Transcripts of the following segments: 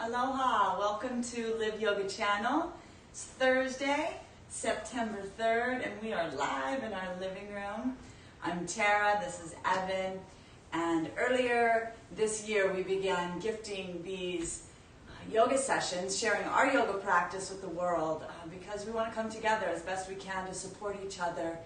Aloha, welcome to Live Yoga Channel. It's Thursday, September 3rd, and we are live in our living room. I'm Terra, this is Evan, and earlier this year we began gifting these yoga sessions, sharing our yoga practice with the world because we want to come together as best we can to support each other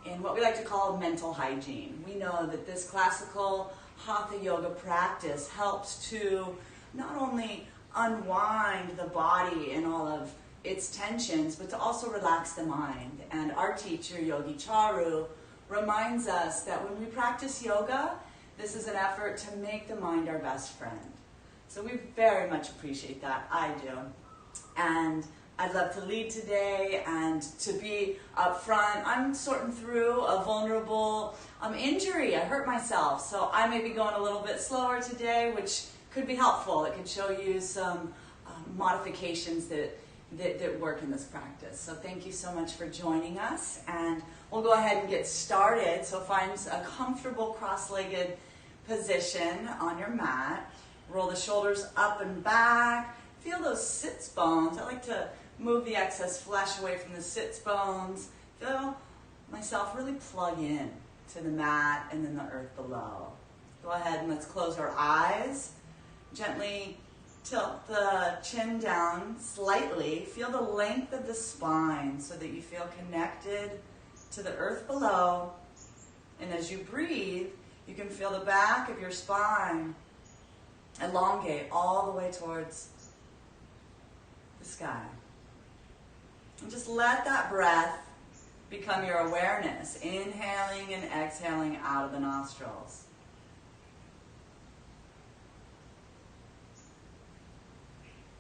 in what we like to call mental hygiene. We know that this classical Hatha yoga practice helps to not only unwind the body and all of its tensions, but to also relax the mind. And our teacher, Yogi Charu, reminds us that when we practice yoga, this is an effort to make the mind our best friend. So we very much appreciate that. I do. And I'd love to lead today and to be up front. I'm sorting through a vulnerable injury. I hurt myself, so I may be going a little bit slower today, which could be helpful. It could show you some modifications that work in this practice. So thank you so much for joining us, and we'll go ahead and get started. So find a comfortable cross-legged position on your mat. Roll the shoulders up and back. Feel those sits bones. I like to move the excess flesh away from the sits bones. Feel myself really plug in to the mat and then the earth below. Go ahead and let's close our eyes. Gently tilt the chin down slightly. Feel the length of the spine so that you feel connected to the earth below. And as you breathe, you can feel the back of your spine elongate all the way towards the sky. And just let that breath become your awareness, inhaling and exhaling out of the nostrils.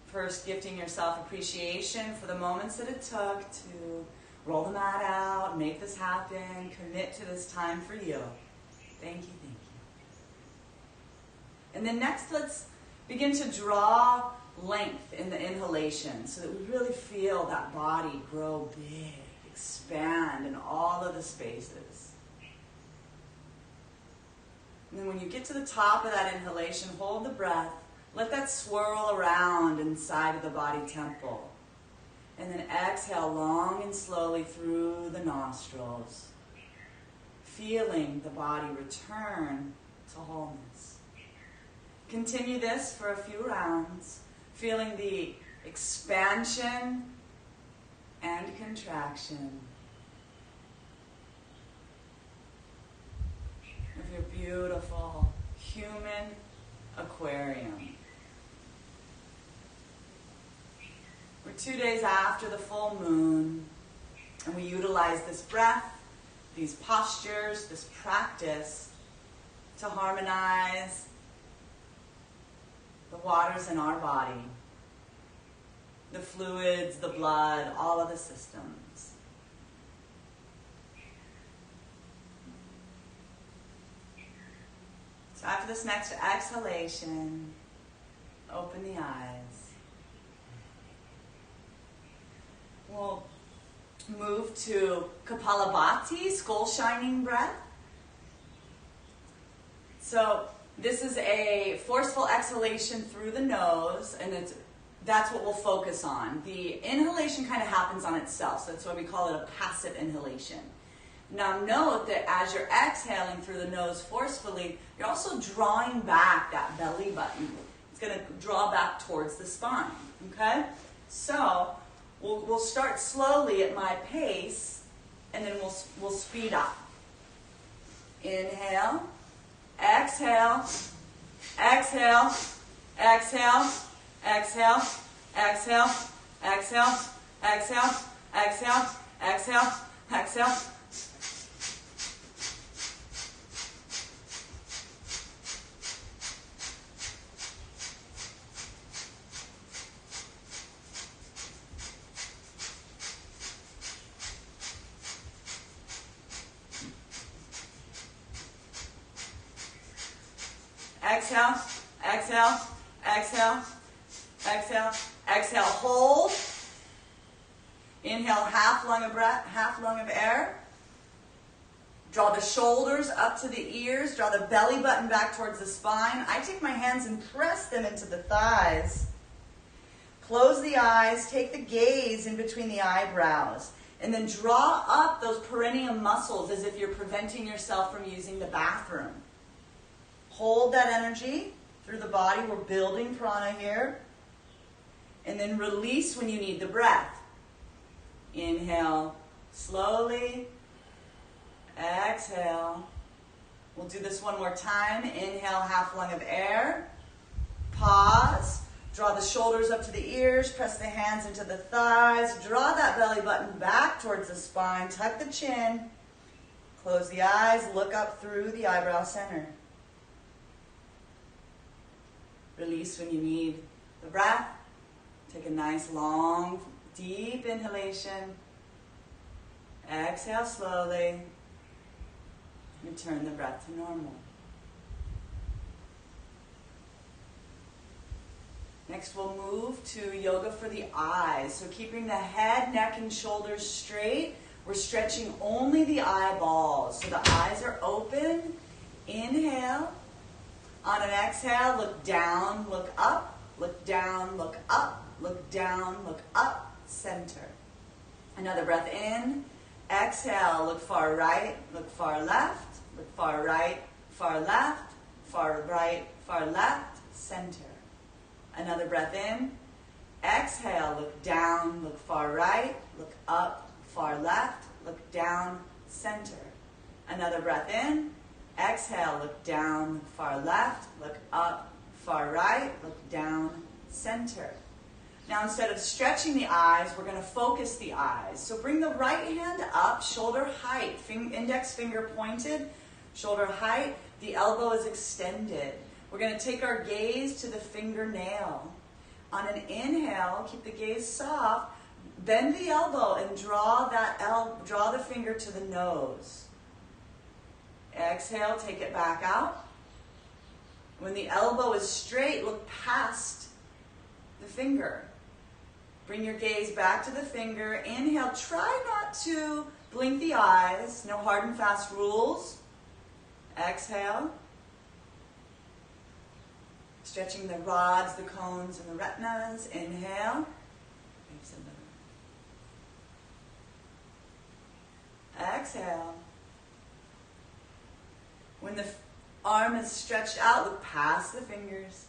First, gifting yourself appreciation for the moments that it took to roll the mat out, make this happen, commit to this time for you. Thank you, thank you. And then next, let's begin to draw length in the inhalation so that we really feel that body grow big, expand in all of the spaces. And then when you get to the top of that inhalation, hold the breath. Let that swirl around inside of the body temple. And then exhale long and slowly through the nostrils, feeling the body return to wholeness. Continue this for a few rounds, feeling the expansion and contraction of your beautiful human aquarium. We're 2 days after the full moon, and we utilize this breath, these postures, this practice to harmonize the waters in our body, the fluids, the blood, all of the systems. So after this next exhalation, open the eyes. We'll move to Kapalabhati, skull shining breath. So this is a forceful exhalation through the nose, and that's what we'll focus on. The inhalation kind of happens on itself, so that's why we call it a passive inhalation. Now note that as you're exhaling through the nose forcefully, you're also drawing back that belly button. It's going to draw back towards the spine, okay? So we'll start slowly at my pace, and then we'll speed up. Inhale, exhale, exhale, exhale, exhale, exhale, exhale, exhale, exhale, exhale, exhale. Exhale, exhale, exhale, exhale, exhale, hold. Inhale, half lung of breath, half lung of air. Draw the shoulders up to the ears. Draw the belly button back towards the spine. I take my hands and press them into the thighs. Close the eyes, take the gaze in between the eyebrows, and then draw up those perineum muscles as if you're preventing yourself from using the bathroom. Hold that energy through the body. We're building prana here. And then release when you need the breath. Inhale slowly. Exhale. We'll do this one more time. Inhale, half lung of air. Pause. Draw the shoulders up to the ears. Press the hands into the thighs. Draw that belly button back towards the spine. Tuck the chin. Close the eyes. Look up through the eyebrow center. Release when you need the breath. Take a nice, long, deep inhalation. Exhale slowly. Return the breath to normal. Next, we'll move to yoga for the eyes. So keeping the head, neck, and shoulders straight, we're stretching only the eyeballs. So the eyes are open. Inhale. On an exhale, look down, look up, look down, look up, look down, look up, center. Another breath in. Exhale, look far right, look far left, look far right, far left, far right, far left, center. Another breath in. Exhale, look down, look far right, look up, far left, look down, center. Another breath in. Exhale, look down, look far left, look up, far right, look down, center. Now instead of stretching the eyes, we're going to focus the eyes. So bring the right hand up, shoulder height, index finger pointed, shoulder height, the elbow is extended. We're going to take our gaze to the fingernail. On an inhale, keep the gaze soft, bend the elbow and draw the finger to the nose. Exhale, take it back out. When the elbow is straight, look past the finger. Bring your gaze back to the finger. Inhale, try not to blink the eyes. No hard and fast rules. Exhale. Stretching the rods, the cones, and the retinas. Inhale. Exhale. When the arm is stretched out, look past the fingers.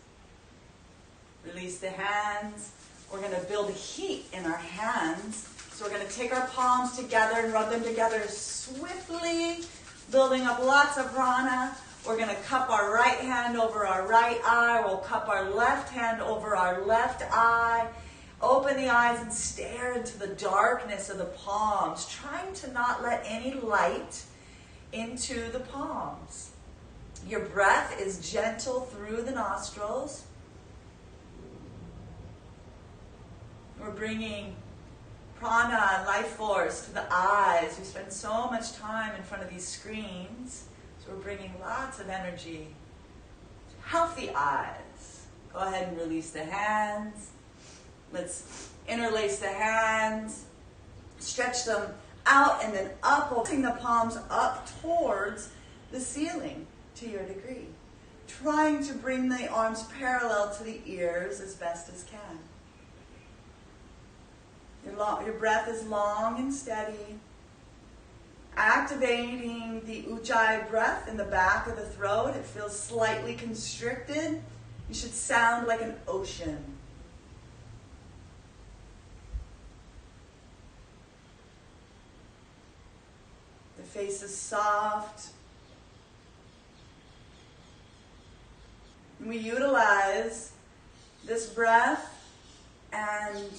Release the hands. We're going to build heat in our hands. So we're going to take our palms together and rub them together swiftly, building up lots of prana. We're going to cup our right hand over our right eye. We'll cup our left hand over our left eye. Open the eyes and stare into the darkness of the palms, trying to not let any light into the palms. Your breath is gentle through the nostrils. We're bringing prana and life force to the eyes. We spend so much time in front of these screens, so we're bringing lots of energy to healthy eyes. Go ahead and release the hands. Let's interlace the hands, stretch them out and then up, opening the palms up towards the ceiling to your degree. Trying to bring the arms parallel to the ears as best as can. Your breath is long and steady. Activating the Ujjayi breath in the back of the throat. It feels slightly constricted. You should sound like an ocean. The face is soft. And we utilize this breath and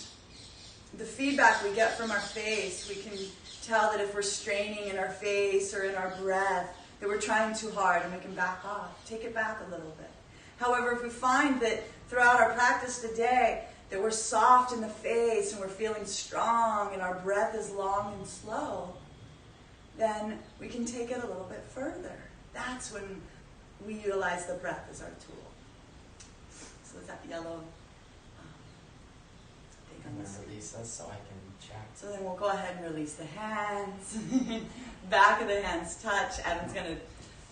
the feedback we get from our face. We can tell that if we're straining in our face or in our breath, that we're trying too hard, and we can back off. Take it back a little bit. However, if we find that throughout our practice today that we're soft in the face and we're feeling strong and our breath is long and slow, then we can take it a little bit further. That's when we utilize the breath as our tool. So is that yellow? I'm going to release this so I can check. So then we'll go ahead and release the hands. Back of the hands touch. Evan's going to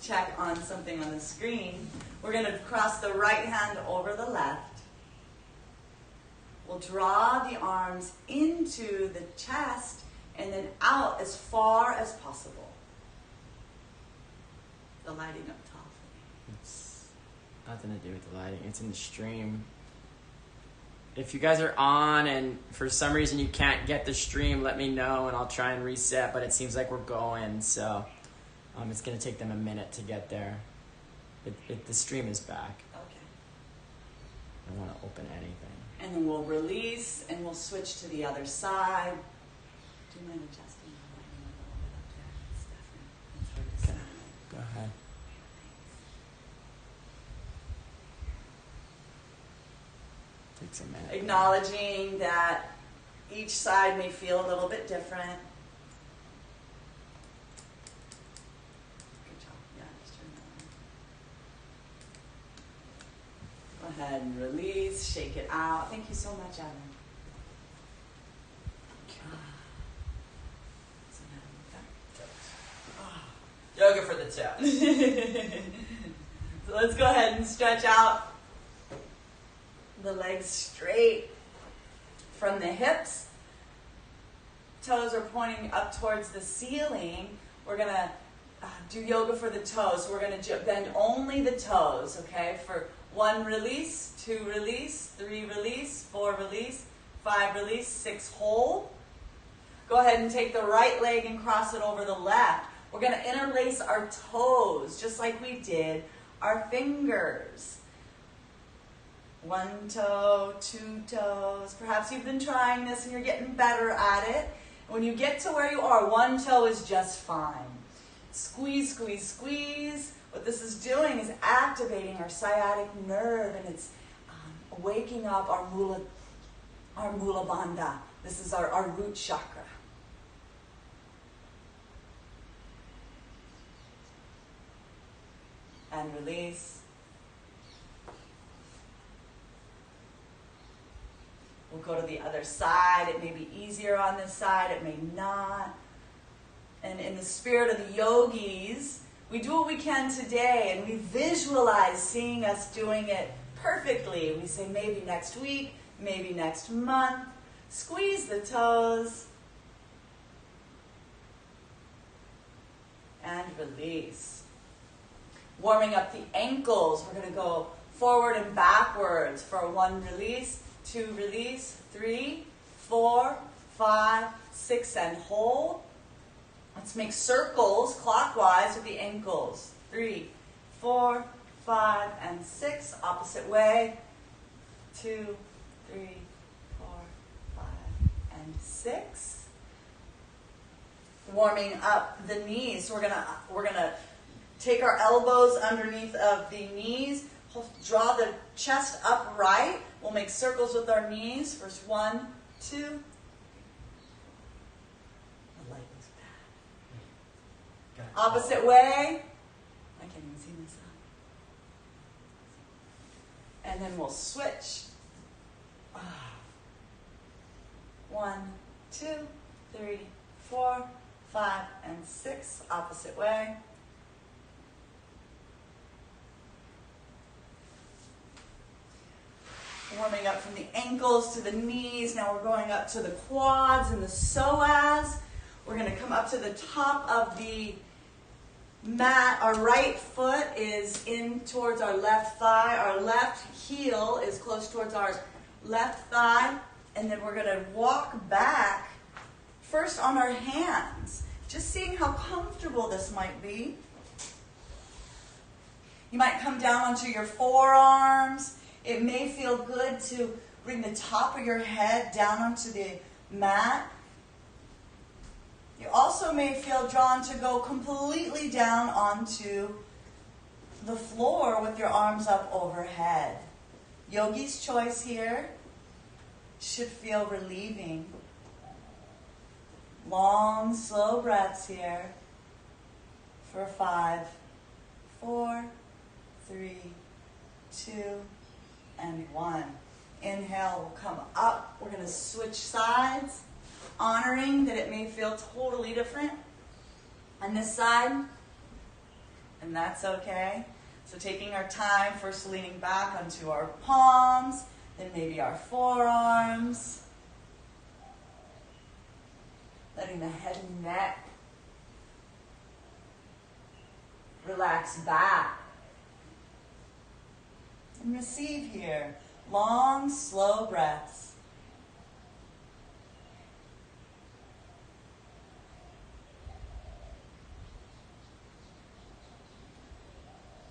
check on something on the screen. We're going to cross the right hand over the left. We'll draw the arms into the chest and then out as far as possible. The lighting up top. It's nothing to do with the lighting. It's in the stream. If you guys are on and for some reason you can't get the stream, let me know and I'll try and reset, but it seems like we're going, so it's going to take them a minute to get there. The stream is back. Okay. I don't want to open anything. And then we'll release and we'll switch to the other side. Do you mind adjusting the lighting a little bit up there? It's different. It's hard to see. Go ahead. Takes a minute. Acknowledging that each side may feel a little bit different. Good job. Yeah, just turn that on. Go ahead and release, shake it out. Thank you so much, Evan. Yoga for the chest. So let's go ahead and stretch out the legs straight from the hips. Toes are pointing up towards the ceiling. We're going to do yoga for the toes. So we're going to bend only the toes, okay? For 1 release, 2 release, 3 release, 4 release, 5 release, 6 hold. Go ahead and take the right leg and cross it over the left. We're going to interlace our toes just like we did our fingers. 1 toe, 2 toes. Perhaps you've been trying this and you're getting better at it. When you get to where you are, 1 toe is just fine. Squeeze, squeeze, squeeze. What this is doing is activating our sciatic nerve, and it's waking up our mula bandha. This is our root chakra. And release. We'll go to the other side. It may be easier on this side, it may not. And in the spirit of the yogis, we do what we can today, and we visualize seeing us doing it perfectly. We say maybe next week, maybe next month. Squeeze the toes. And release. Warming up the ankles. We're going to go forward and backwards for 1 release, 2 release, 3, 4, 5, 6, and hold. Let's make circles clockwise with the ankles. 3, 4, 5, and 6. Opposite way. 2, 3, 4, 5, and 6. Warming up the knees. So we're gonna take our elbows underneath of the knees. Draw the chest upright. We'll make circles with our knees. First 1, 2. The light is bad. Opposite way. I can't even see myself. And then we'll switch. 1, 2, 3, 4, 5, and 6. Opposite way. Warming up from the ankles to the knees. Now we're going up to the quads and the psoas. We're going to come up to the top of the mat. Our right foot is in towards our left thigh. Our left heel is close towards our left thigh. And then we're going to walk back first on our hands. Just seeing how comfortable this might be. You might come down onto your forearms. It may feel good to bring the top of your head down onto the mat. You also may feel drawn to go completely down onto the floor with your arms up overhead. Yogi's choice here should feel relieving. Long, slow breaths here for 5, 4, 3, 2, and 1. Inhale, we'll come up. We're going to switch sides, honoring that it may feel totally different on this side, and that's okay. So taking our time, first leaning back onto our palms, Then maybe our forearms. Letting the head and neck relax back. And receive here. Long, slow breaths.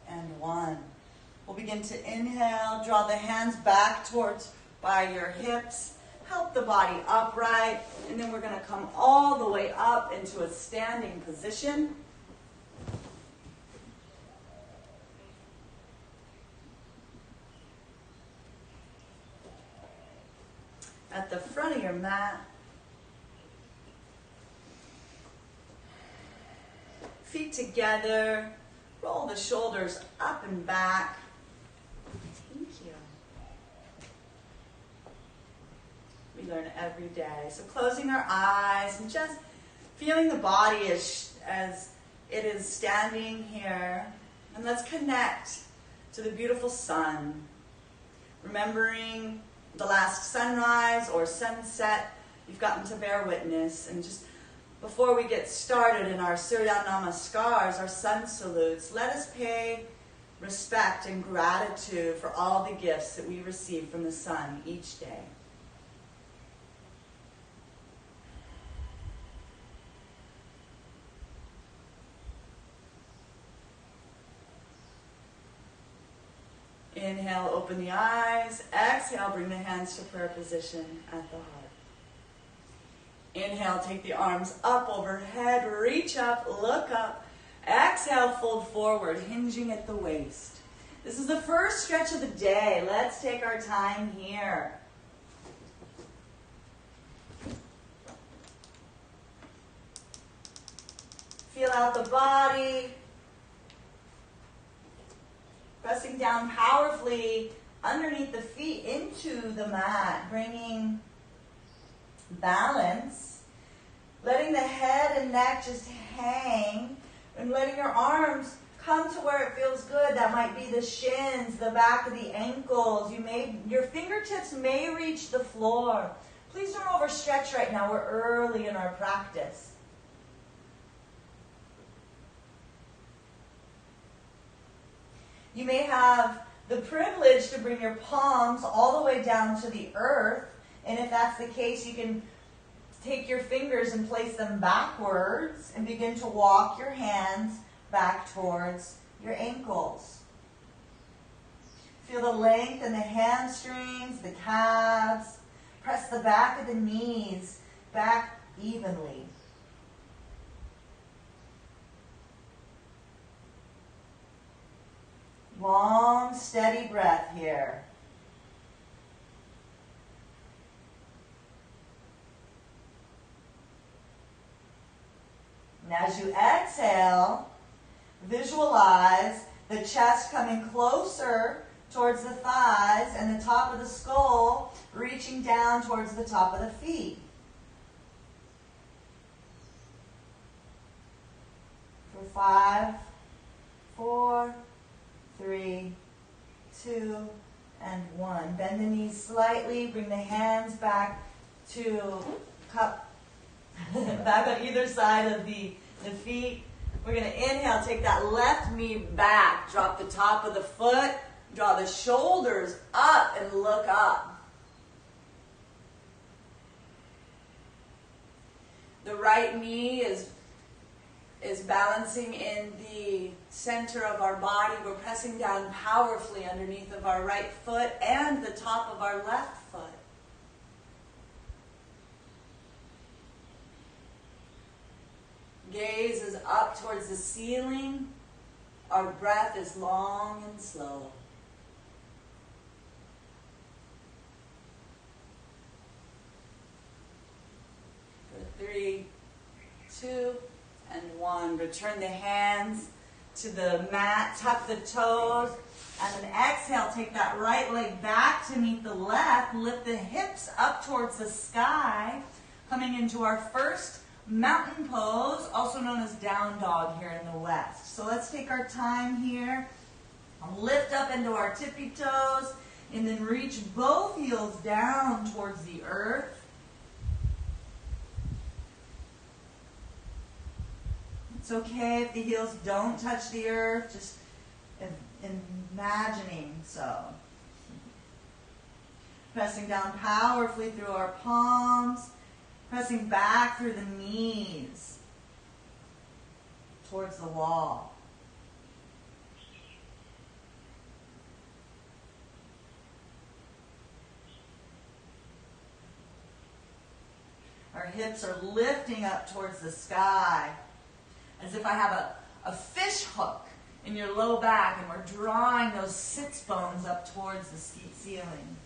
And one. We'll begin to inhale. Draw the hands back towards by your hips. Help the body upright. And then we're going to come all the way up into a standing position. At the front of your mat, feet together, roll the shoulders up and back. Thank you. We learn every day. So closing our eyes and just feeling the body as it is standing here. And let's connect to the beautiful sun, remembering the last sunrise or sunset you've gotten to bear witness. And just before we get started in our Surya Namaskars, our sun salutes, let us pay respect and gratitude for all the gifts that we receive from the sun each day. Inhale, open the eyes. Exhale, bring the hands to prayer position at the heart. Inhale, take the arms up overhead. Reach up, look up. Exhale, fold forward, hinging at the waist. This is the first stretch of the day. Let's take our time here. Feel out the body. Pressing down powerfully underneath the feet into the mat, bringing balance. Letting the head and neck just hang, and letting your arms come to where it feels good. That might be the shins, the back of the ankles. Your fingertips may reach the floor. Please don't overstretch right now. We're early in our practice. You may have the privilege to bring your palms all the way down to the earth. And if that's the case, you can take your fingers and place them backwards and begin to walk your hands back towards your ankles. Feel the length in the hamstrings, the calves. Press the back of the knees back evenly. Long, steady breath here. And as you exhale, visualize the chest coming closer towards the thighs and the top of the skull reaching down towards the top of the feet. For 5, 4, 3, 2, and 1. Bend the knees slightly. Bring the hands back to cup, back on either side of the feet. We're going to inhale. Take that left knee back. Drop the top of the foot. Draw the shoulders up and look up. The right knee is balancing in the center of our body. We're pressing down powerfully underneath of our right foot and the top of our left foot. Gaze is up towards the ceiling. Our breath is long and slow. For 3, 2, and 1. Return the hands to the mat. Tuck the toes. And then exhale. Take that right leg back to meet the left. Lift the hips up towards the sky. Coming into our first mountain pose, also known as down dog here in the West. So let's take our time here. Lift up into our tippy toes. And then reach both heels down towards the earth. It's okay if the heels don't touch the earth, just imagining so. Pressing down powerfully through our palms, pressing back through the knees towards the wall. Our hips are lifting up towards the sky, as if I have a fish hook in your low back, and we're drawing those sits bones up towards the ceiling.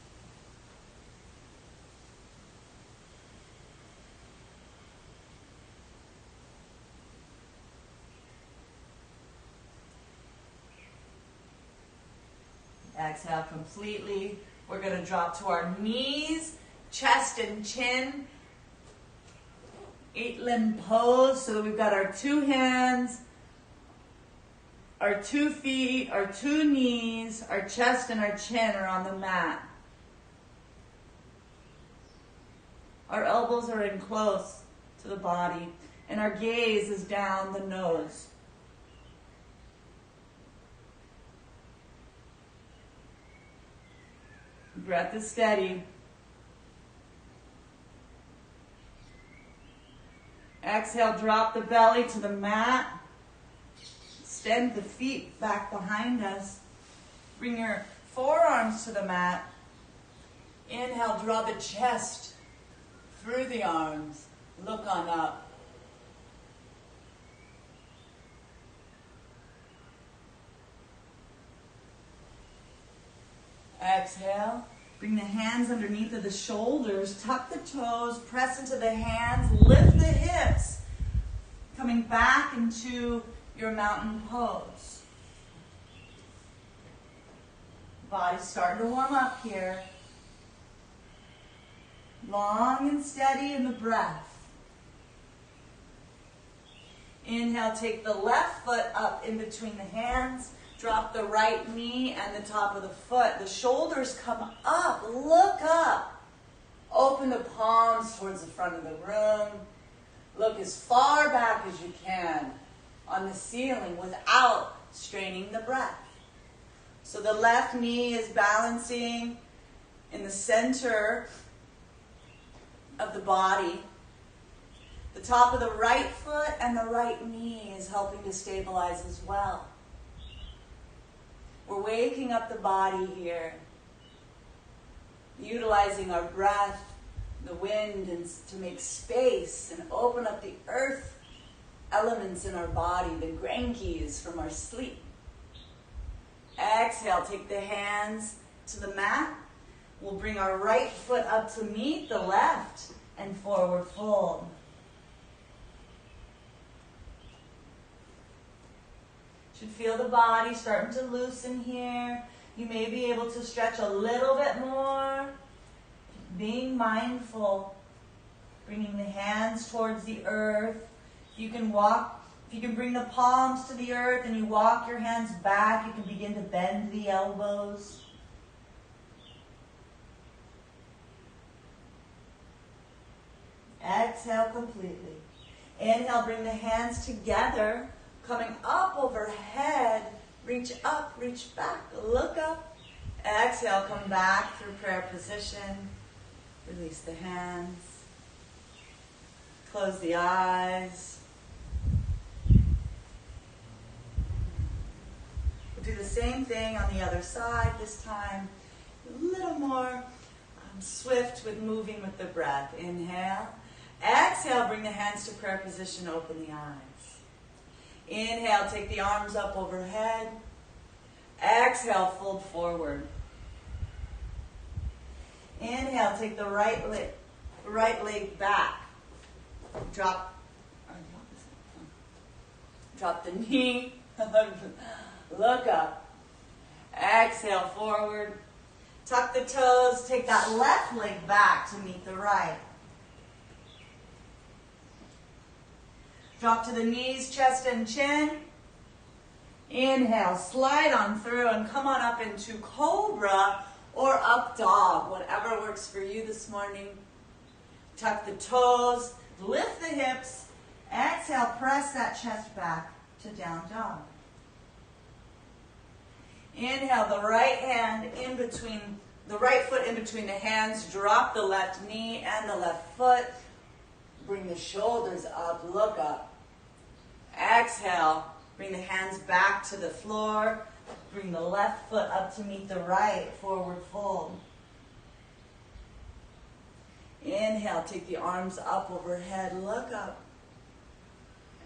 Exhale completely. We're going to drop to our knees, chest and chin. 8-limb pose, so that we've got our 2 hands, our 2 feet, our 2 knees, our chest and our chin are on the mat. Our elbows are in close to the body, and our gaze is down the nose. Breath is steady. Exhale, drop the belly to the mat. Extend the feet back behind us. Bring your forearms to the mat. Inhale, draw the chest through the arms. Look on up. Exhale. Bring the hands underneath of the shoulders, tuck the toes, press into the hands, lift the hips, coming back into your mountain pose. Body's starting to warm up here. Long and steady in the breath. Inhale, take the left foot up in between the hands. Drop the right knee and the top of the foot. The shoulders come up. Look up. Open the palms towards the front of the room. Look as far back as you can on the ceiling without straining the breath. So the left knee is balancing in the center of the body. The top of the right foot and the right knee is helping to stabilize as well. We're waking up the body here, utilizing our breath, the wind, and to make space and open up the earth elements in our body, the Grankies from our sleep. Exhale, take the hands to the mat. We'll bring our right foot up to meet the left and forward fold. Should feel the body starting to loosen here. You may be able to stretch a little bit more. Being mindful, bringing the hands towards the earth. You can bring the palms to the earth and you walk your hands back, you can begin to bend the elbows. Exhale completely. Inhale, bring the hands together. Coming up overhead, reach up, reach back, look up. Exhale, come back through prayer position. Release the hands. Close the eyes. We'll do the same thing on the other side this time. A little more swift with moving with the breath. Inhale. Exhale, bring the hands to prayer position, open the eyes. Inhale, take the arms up overhead. Exhale, fold forward. Inhale, take the right leg back. Drop the knee. Look up. Exhale, forward. Tuck the toes. Take that left leg back to meet the right. Drop to the knees, chest and chin. Inhale, slide on through and come on up into Cobra or up dog, whatever works for you this morning. Tuck the toes, lift the hips, exhale, press that chest back to down dog. Inhale, the right hand in between, the right foot in between the hands, drop the left knee and the left foot. Bring the shoulders up, look up. Exhale, bring the hands back to the floor. Bring the left foot up to meet the right, forward fold. Inhale, take the arms up overhead, look up.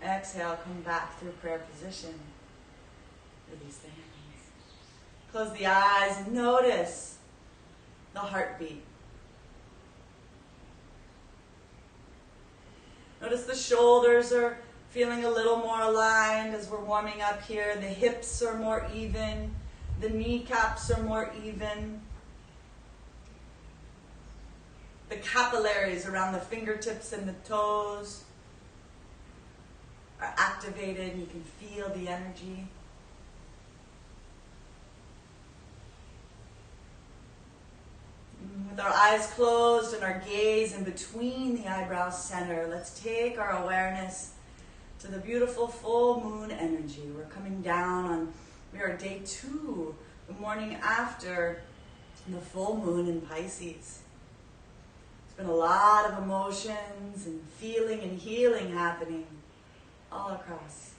Exhale, come back through prayer position. Release the hands. Close the eyes and notice the heartbeat. Notice the shoulders are feeling a little more aligned as we're warming up here. The hips are more even. The kneecaps are more even. The capillaries around the fingertips and the toes are activated. You can feel the energy. With our eyes closed and our gaze in between the eyebrow center, let's take our awareness to the beautiful full moon energy. We're coming down on, we are day 2, the morning after the full moon in Pisces. There's been a lot of emotions and feeling and healing happening all across.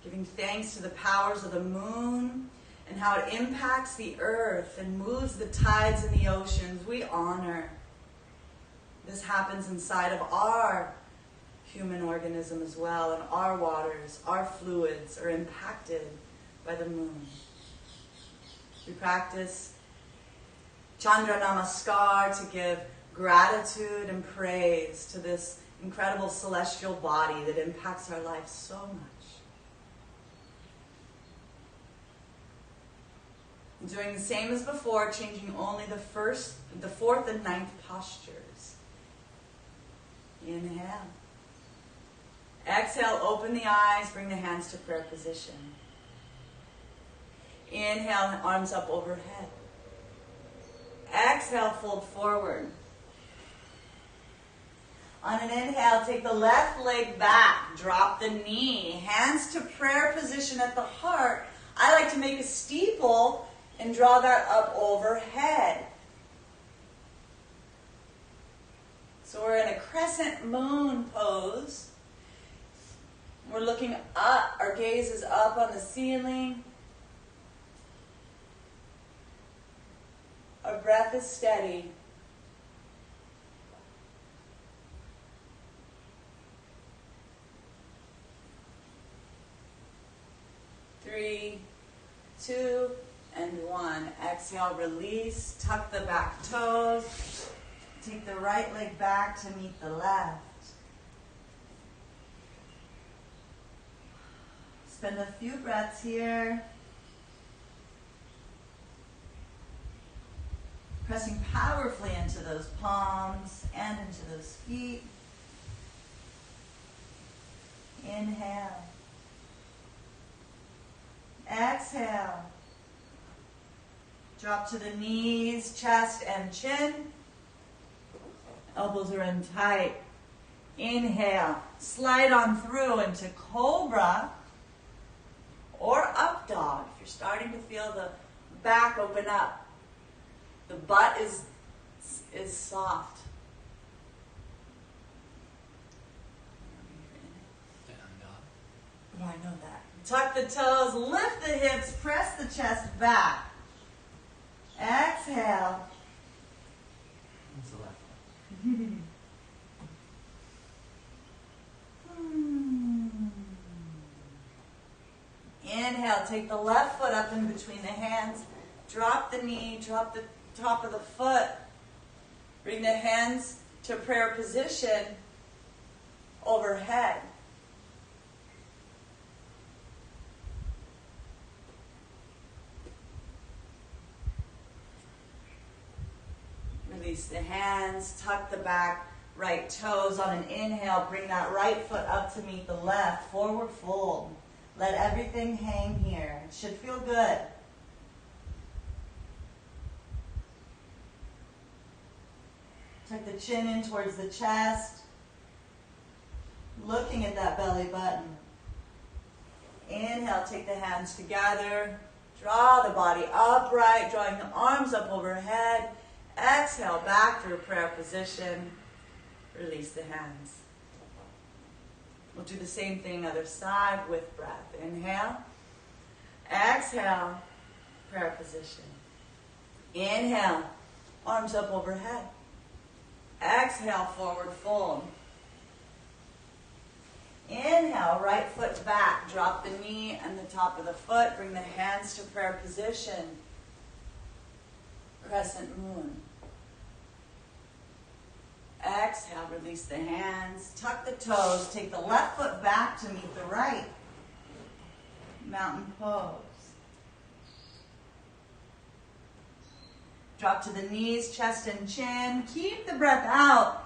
Giving thanks to the powers of the moon and how it impacts the earth and moves the tides in the oceans. We honor. This happens inside of our human organism as well, and our waters, our fluids are impacted by the moon. We practice Chandra Namaskar to give gratitude and praise to this incredible celestial body that impacts our life so much. Doing the same as before, changing only the 4th and 9th postures. Inhale. Exhale, open the eyes, bring the hands to prayer position. Inhale, arms up overhead. Exhale, fold forward. On an inhale, take the left leg back, drop the knee, hands to prayer position at the heart. I like to make a steeple and draw that up overhead. So we're in a crescent moon pose. We're looking up, our gaze is up on the ceiling. Our breath is steady. Three, 2, and 1. Exhale, release, tuck the back toes. Take the right leg back to meet the left. Spend a few breaths here. Pressing powerfully into those palms and into those feet. Inhale. Exhale. Drop to the knees, chest, and chin. Elbows are in tight. Inhale. Slide on through into cobra or up dog. If you're starting to feel the back open up, the butt is soft. Oh, I know that. Tuck the toes, lift the hips, press the chest back. Exhale. That's the left one. Inhale, take the left foot up in between the hands. Drop the knee, drop the top of the foot. Bring the hands to prayer position overhead. Release the hands, tuck the back right toes on an inhale. Bring that right foot up to meet the left, forward fold. Let everything hang here. It should feel good. Tuck the chin in towards the chest. Looking at that belly button. Inhale, take the hands together. Draw the body upright, drawing the arms up overhead. Exhale, back to a prayer position. Release the hands. We'll do the same thing other side with breath. Inhale. Exhale, prayer position. Inhale, arms up overhead. Exhale, forward fold. Inhale, right foot back. Drop the knee and the top of the foot. Bring the hands to prayer position. Crescent moon. Exhale, release the hands. Tuck the toes. Take the left foot back to meet the right. Mountain pose. Drop to the knees, chest and chin. Keep the breath out.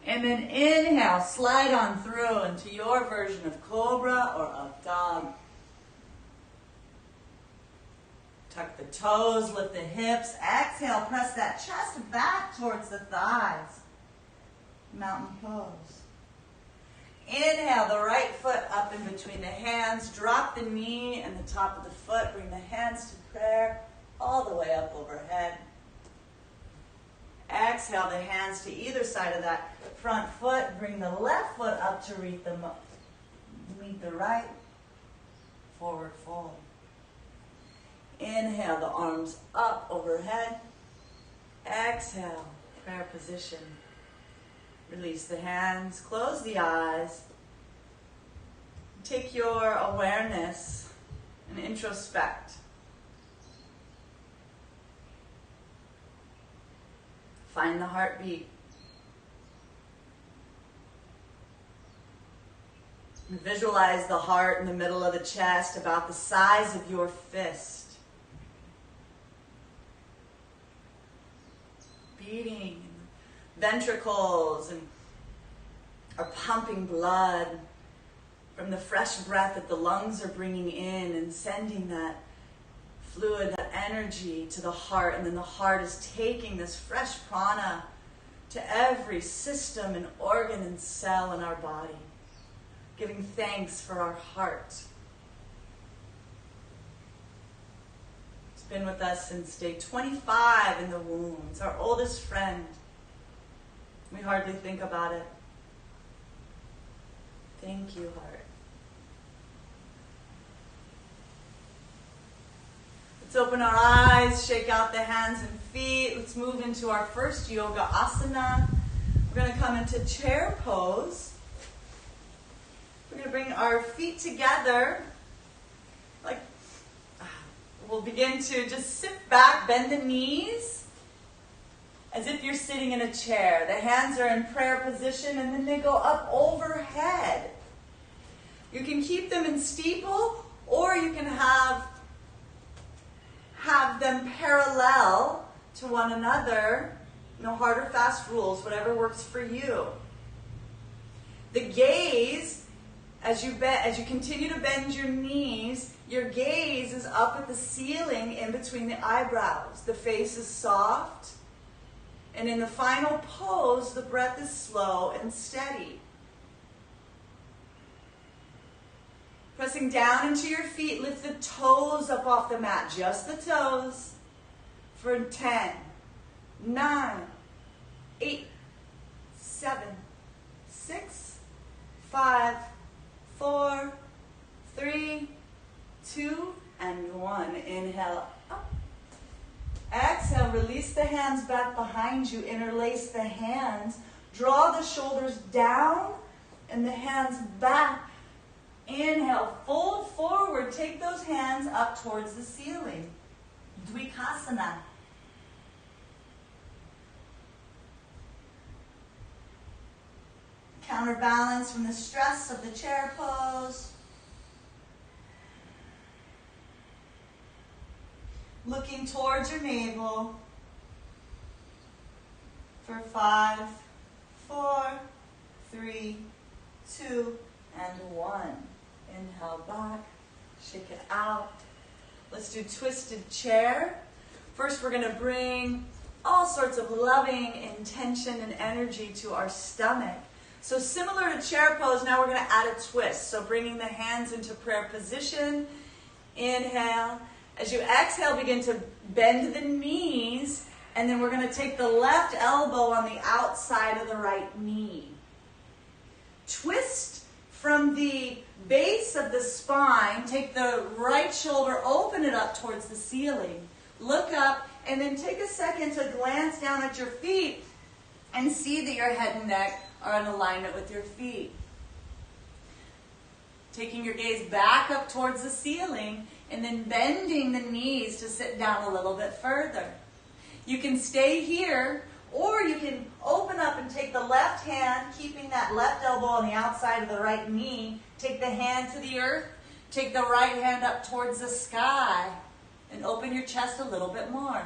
And then inhale, slide on through into your version of cobra or up dog. Tuck the toes, lift the hips. Exhale, press that chest back towards the thighs. Mountain pose. Inhale, the right foot up in between the hands. Drop the knee and the top of the foot. Bring the hands to prayer all the way up overhead. Exhale, the hands to either side of that front foot. Bring the left foot up to meet the right. Forward fold. Inhale, the arms up overhead. Exhale, prayer position. Release the hands, close the eyes. Take your awareness and introspect. Find the heartbeat. Visualize the heart in the middle of the chest, about the size of your fist. Beating, ventricles are pumping blood from the fresh breath that the lungs are bringing in and sending that fluid, that energy to the heart, and then the heart is taking this fresh prana to every system and organ and cell in our body, giving thanks for our heart. It's been with us since day 25 in the womb. It's our oldest friend. We hardly think about it. Thank you, heart. Let's open our eyes, shake out the hands and feet. Let's move into our first yoga asana. We're going to come into chair pose. We're going to bring our feet together. We'll begin to just sit back, bend the knees, as if you're sitting in a chair. The hands are in prayer position, and then they go up overhead. You can keep them in steeple, or you can have them parallel to one another. No hard or fast rules, whatever works for you. The gaze, as you continue to bend your knees, your gaze is up at the ceiling in between the eyebrows. The face is soft. And in the final pose, the breath is slow and steady. Pressing down into your feet, lift the toes up off the mat, just the toes, for 10, 9, 8, 7, 6, 5, 4, 3, 2, and 1. Inhale up. Exhale, release the hands back behind you. Interlace the hands. Draw the shoulders down and the hands back. Inhale, fold forward. Take those hands up towards the ceiling. Dvikasana. Counterbalance from the stress of the chair pose. Looking towards your navel for 5, 4, 3, 2, and 1. Inhale back, shake it out. Let's do twisted chair. First, we're going to bring all sorts of loving intention and energy to our stomach. So similar to chair pose, now we're going to add a twist. So bringing the hands into prayer position. Inhale. As you exhale, begin to bend the knees. And then we're going to take the left elbow on the outside of the right knee. Twist from the base of the spine. Take the right shoulder, open it up towards the ceiling. Look up, and then take a second to glance down at your feet and see that your head and neck are in alignment with your feet. Taking your gaze back up towards the ceiling and then bending the knees to sit down a little bit further. You can stay here, or you can open up and take the left hand, keeping that left elbow on the outside of the right knee. Take the hand to the earth. Take the right hand up towards the sky. And open your chest a little bit more.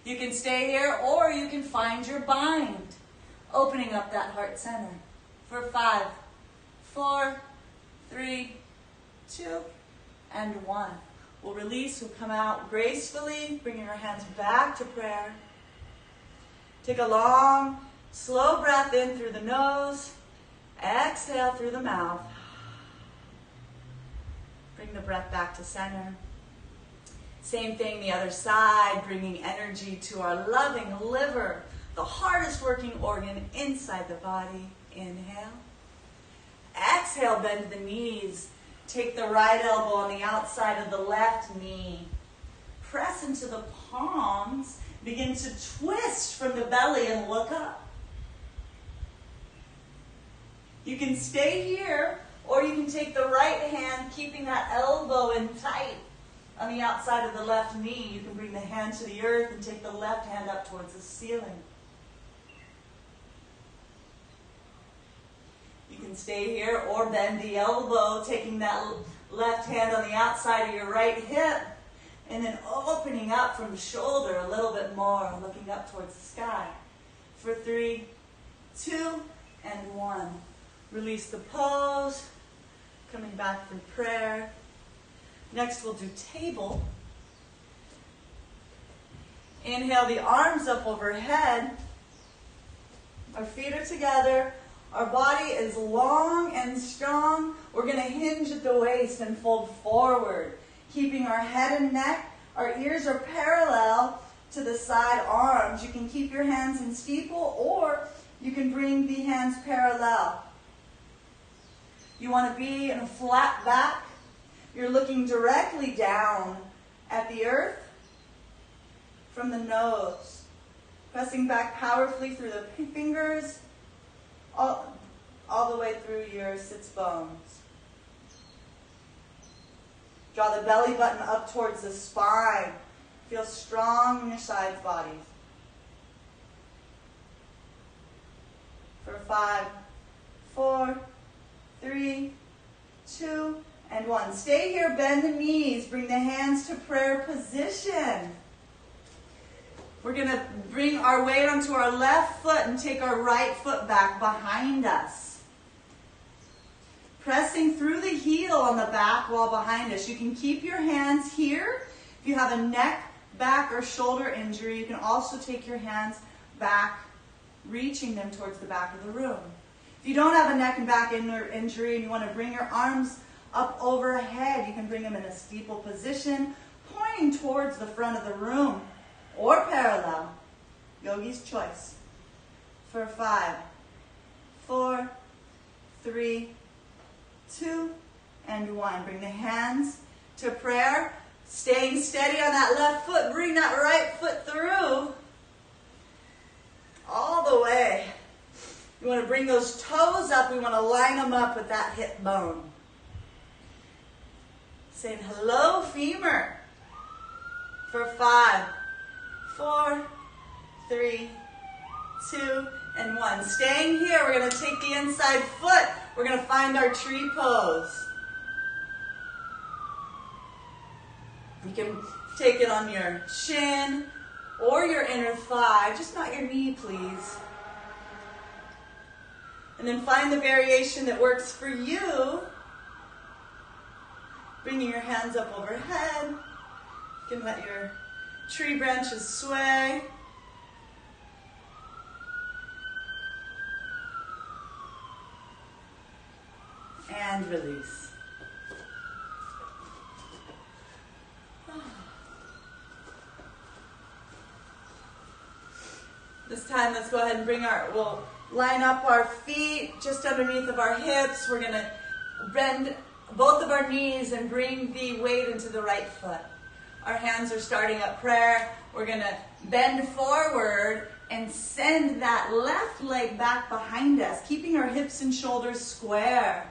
You can stay here, or you can find your bind. Opening up that heart center. For 5, 4, 3, 2, and 1. We'll release, we'll come out gracefully, bringing our hands back to prayer. Take a long, slow breath in through the nose. Exhale through the mouth. Bring the breath back to center. Same thing the other side, bringing energy to our loving liver, the hardest working organ inside the body. Inhale. Exhale, bend the knees. Take the right elbow on the outside of the left knee. Press into the palms. Begin to twist from the belly and look up. You can stay here, or you can take the right hand, keeping that elbow in tight. On the outside of the left knee, you can bring the hand to the earth and take the left hand up towards the ceiling. You can stay here or bend the elbow, taking that left hand on the outside of your right hip, and then opening up from the shoulder a little bit more, looking up towards the sky. For 3, 2, and 1. Release the pose, coming back through prayer. Next, we'll do table. Inhale the arms up overhead. Our feet are together. Our body is long and strong. We're going to hinge at the waist and fold forward, keeping our head and neck. Our ears are parallel to the side arms. You can keep your hands in steeple, or you can bring the hands parallel. You want to be in a flat back. You're looking directly down at the earth from the nose. Pressing back powerfully through the fingers, all the way through your sits bones. Draw the belly button up towards the spine. Feel strong in your sides bodies. For 5, 4, 3, 2, and 1. Stay here, bend the knees, bring the hands to prayer position. We're going to bring our weight onto our left foot and take our right foot back behind us. Pressing through the heel on the back wall behind us. You can keep your hands here. If you have a neck, back, or shoulder injury, you can also take your hands back, reaching them towards the back of the room. If you don't have a neck and back injury and you want to bring your arms up overhead, you can bring them in a steeple position, pointing towards the front of the room, or parallel. Yogi's choice. For 5, 4, 3, 2, and 1. Bring the hands to prayer. Staying steady on that left foot. Bring that right foot through. All the way. You want to bring those toes up. We want to line them up with that hip bone. Saying hello, femur. For 5, 4, 3, 2, and 1. Staying here, we're going to take the inside foot. We're going to find our tree pose. You can take it on your shin or your inner thigh, just not your knee, please. And then find the variation that works for you. Bringing your hands up overhead. You can let your tree branches sway. And release. This time, let's go ahead and we'll line up our feet just underneath of our hips. We're gonna bend both of our knees and bring the weight into the right foot. Our hands are starting up prayer. We're gonna bend forward and send that left leg back behind us, keeping our hips and shoulders square.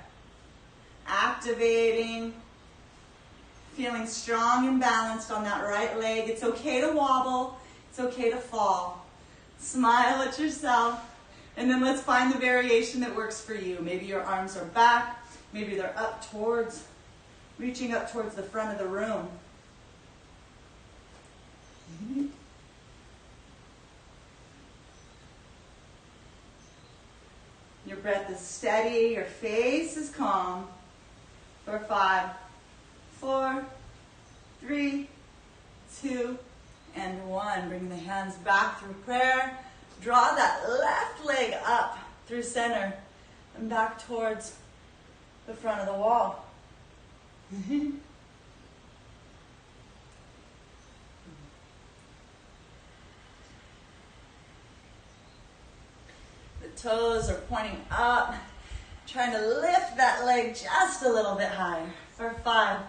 Activating, feeling strong and balanced on that right leg. It's okay to wobble. It's okay to fall. Smile at yourself. And then let's find the variation that works for you. Maybe your arms are back. Maybe they're up towards, reaching up towards the front of the room. Your breath is steady. Your face is calm. For 5, 4, 3, 2, and 1. Bring the hands back through prayer. Draw that left leg up through center and back towards the front of the wall. The toes are pointing up. Trying to lift that leg just a little bit higher. For 5,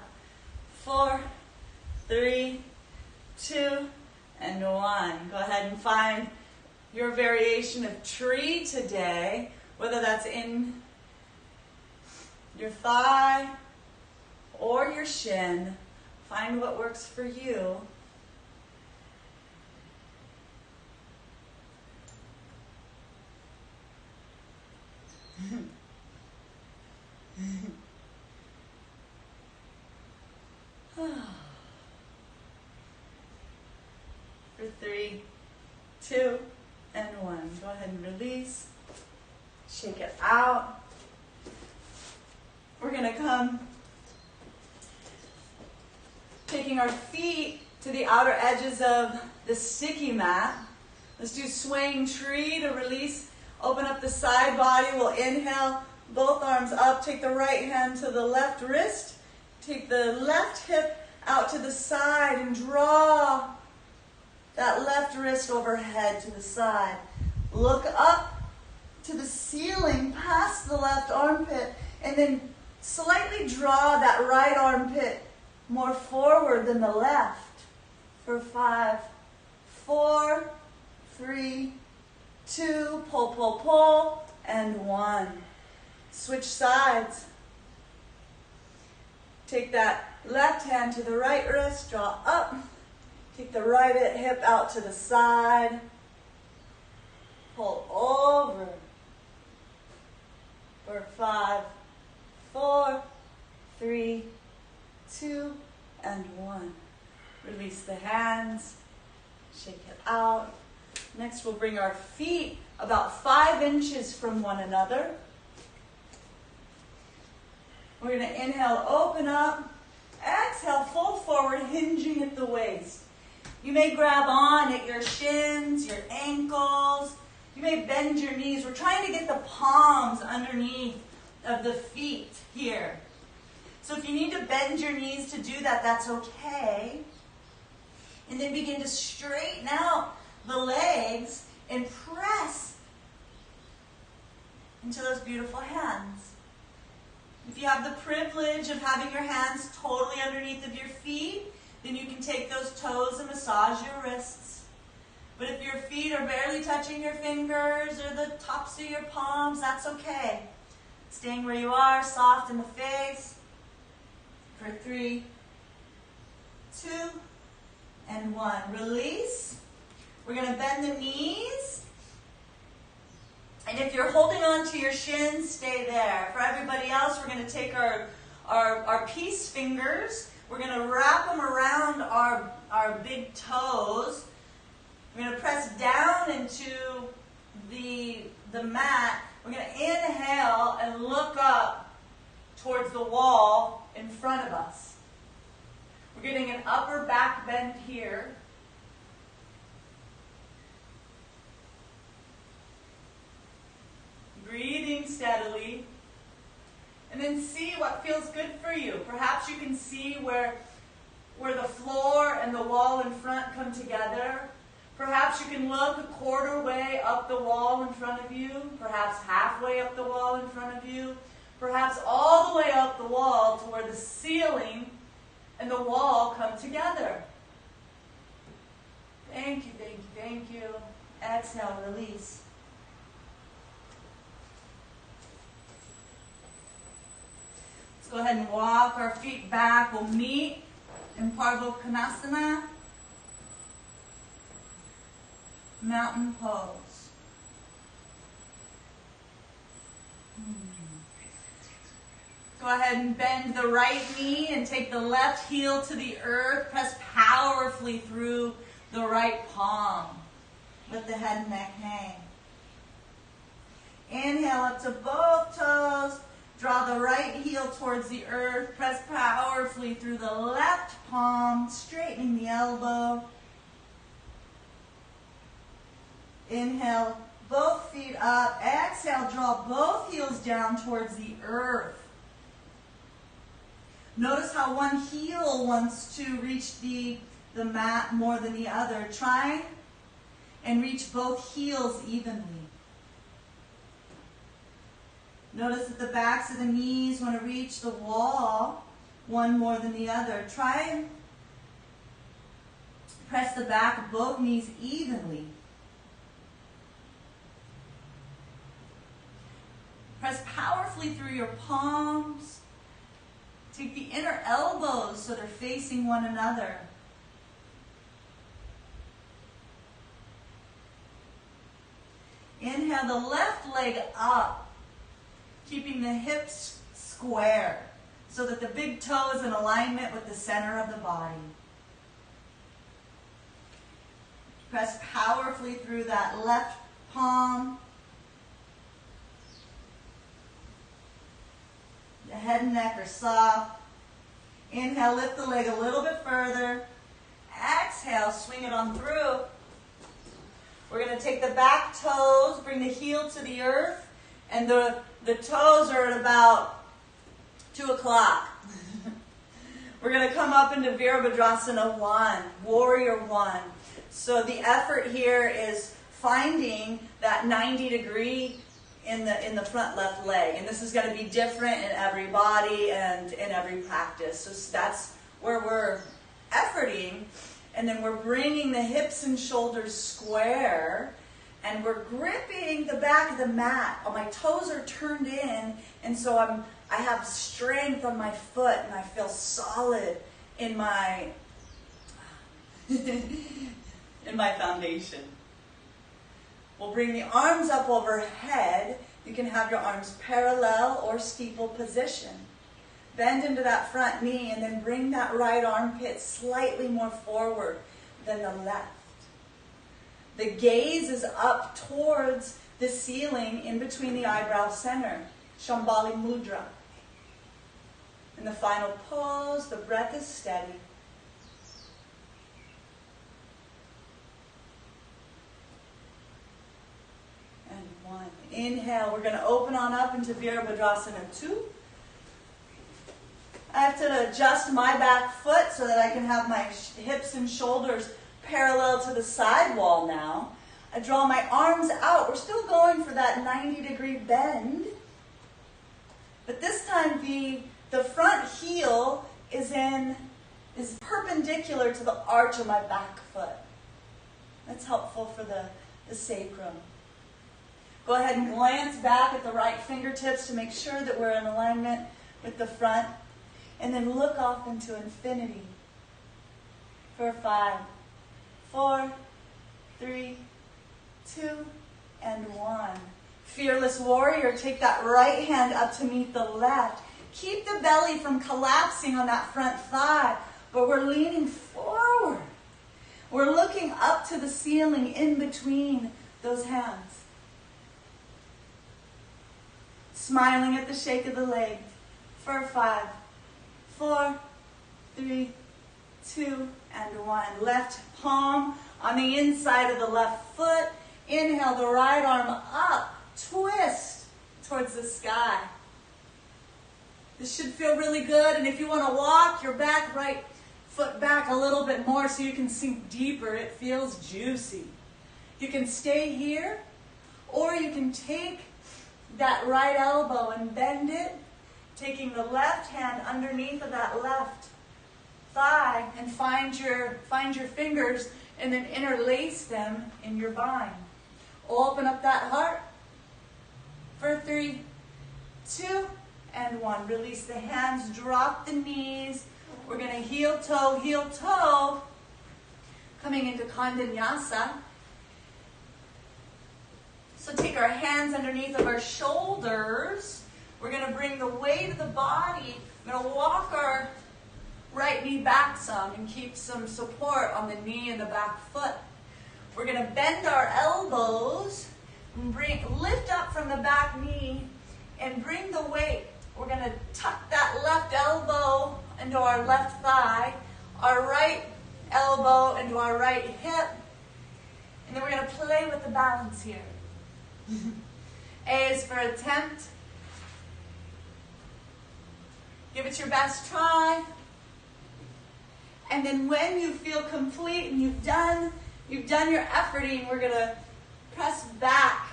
4, 3, 2, and 1. Go ahead and find your variation of tree today, whether that's in your thigh or your shin. Find what works for you. For 3, 2, and 1. Go ahead and release. Shake it out. We're going to come taking our feet to the outer edges of the sticky mat. Let's do swaying tree to release. Open up the side body. We'll inhale, both arms up. Take the right hand to the left wrist. Take the left hip out to the side and draw that left wrist overhead to the side. Look up to the ceiling past the left armpit and then slightly draw that right armpit more forward than the left. For 5, 4, 3, 2, pull, pull, pull, and 1. Switch sides. Take that left hand to the right wrist, draw up. Take the right hip out to the side. Pull over. For 5, 4, 3, 2, and 1. Release the hands. Shake it out. Next, we'll bring our feet about 5 inches from one another. We're going to inhale, open up. Exhale, fold forward, hinging at the waist. You may grab on at your shins, your ankles. You may bend your knees. We're trying to get the palms underneath of the feet here. So if you need to bend your knees to do that, that's okay. And then begin to straighten out the legs and press into those beautiful hands. If you have the privilege of having your hands totally underneath of your feet, then you can take those toes and massage your wrists. But if your feet are barely touching your fingers or the tops of your palms, that's okay. Staying where you are, soft in the face. For 3, 2, and 1. Release. We're going to bend the knees. And if you're holding on to your shins, stay there. For everybody else, we're going to take our peace fingers. We're going to wrap them around our big toes. We're going to press down into the mat. We're going to inhale and look up towards the wall in front of us. We're getting an upper back bend here. Breathing steadily. And then see what feels good for you. Perhaps you can see where the floor and the wall in front come together. Perhaps you can look a quarter way up the wall in front of you. Perhaps halfway up the wall in front of you. Perhaps all the way up the wall to where the ceiling and the wall come together. Thank you, thank you, thank you. Exhale, release. Let's go ahead and walk our feet back. We'll meet in Parvo Konasana. Mountain pose. Go ahead and bend the right knee and take the left heel to the earth. Press powerfully through the right palm. Let the head and neck hang. Inhale up to both toes. Draw the right heel towards the earth. Press powerfully through the left palm, straightening the elbow. Inhale, both feet up. Exhale, draw both heels down towards the earth. Notice how one heel wants to reach the mat more than the other. Try and reach both heels evenly. Notice that the backs of the knees want to reach the wall, one more than the other. Try and press the back of both knees evenly. Press powerfully through your palms. Take the inner elbows so they're facing one another. Inhale the left leg up, keeping the hips square so that the big toe is in alignment with the center of the body. Press powerfully through that left palm. The head and neck are soft. Inhale, lift the leg a little bit further. Exhale, swing it on through. We're going to take the back toes, bring the heel to the earth, and the toes are at about 2 o'clock. We're going to come up into Virabhadrasana 1, Warrior 1. So the effort here is finding that 90 degree in the front left leg. And this is going to be different in every body and in every practice. So that's where we're efforting. And then we're bringing the hips and shoulders square. And we're gripping the back of the mat. My toes are turned in. And so I have strength on my foot. And I feel solid in my, in my foundation. We'll bring the arms up overhead. You can have your arms parallel or steeple position. Bend into that front knee and then bring that right armpit slightly more forward than the left. The gaze is up towards the ceiling in between the eyebrow center. Shambhali Mudra. In the final pose, the breath is steady. And 1. Inhale, we're going to open on up into Virabhadrasana 2. I have to adjust my back foot so that I can have my hips and shoulders parallel to the side wall now. I draw my arms out. We're still going for that 90-degree bend. But this time the front heel is perpendicular to the arch of my back foot. That's helpful for the sacrum. Go ahead and glance back at the right fingertips to make sure that we're in alignment with the front. And then look off into infinity for 5, 4, 3, 2, and 1. Fearless warrior, take that right hand up to meet the left. Keep the belly from collapsing on that front thigh, but we're leaning forward. We're looking up to the ceiling in between those hands. Smiling at the shake of the leg for 5, 4, 3, 2, and 1. Left palm on the inside of the left foot. Inhale the right arm up, twist towards the sky. This should feel really good, and if you want to walk your right foot back a little bit more so you can sink deeper, it feels juicy. You can stay here, or you can take that right elbow and bend it, taking the left hand underneath of that left thigh and find your fingers and then interlace them in your bind. Open up that heart for 3, 2, and 1. Release the hands, drop the knees. We're going to heel toe, coming into Kandanyasa. So take our hands underneath of our shoulders. We're going to bring the weight of the body. We're going to walk our right knee back some and keep some support on the knee and the back foot. We're going to bend our elbows, and lift up from the back knee and bring the weight. We're going to tuck that left elbow into our left thigh, our right elbow into our right hip, and then we're going to play with the balance here. A is for attempt. Give it your best try. And then when you feel complete and you've done your efforting, we're going to press back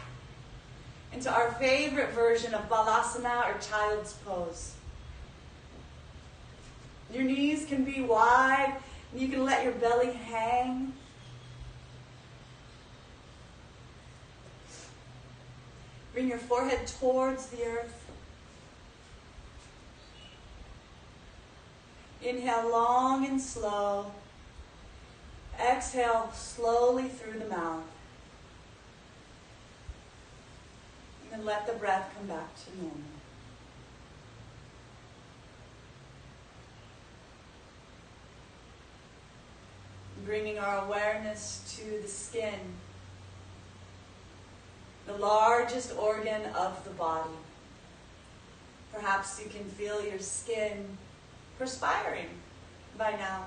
into our favorite version of Balasana or Child's Pose. Your knees can be wide, and you can let your belly hang. Bring your forehead towards the earth. Inhale long and slow. Exhale slowly through the mouth. And then let the breath come back to normal. Bringing our awareness to the skin, the largest organ of the body. Perhaps you can feel your skin perspiring by now.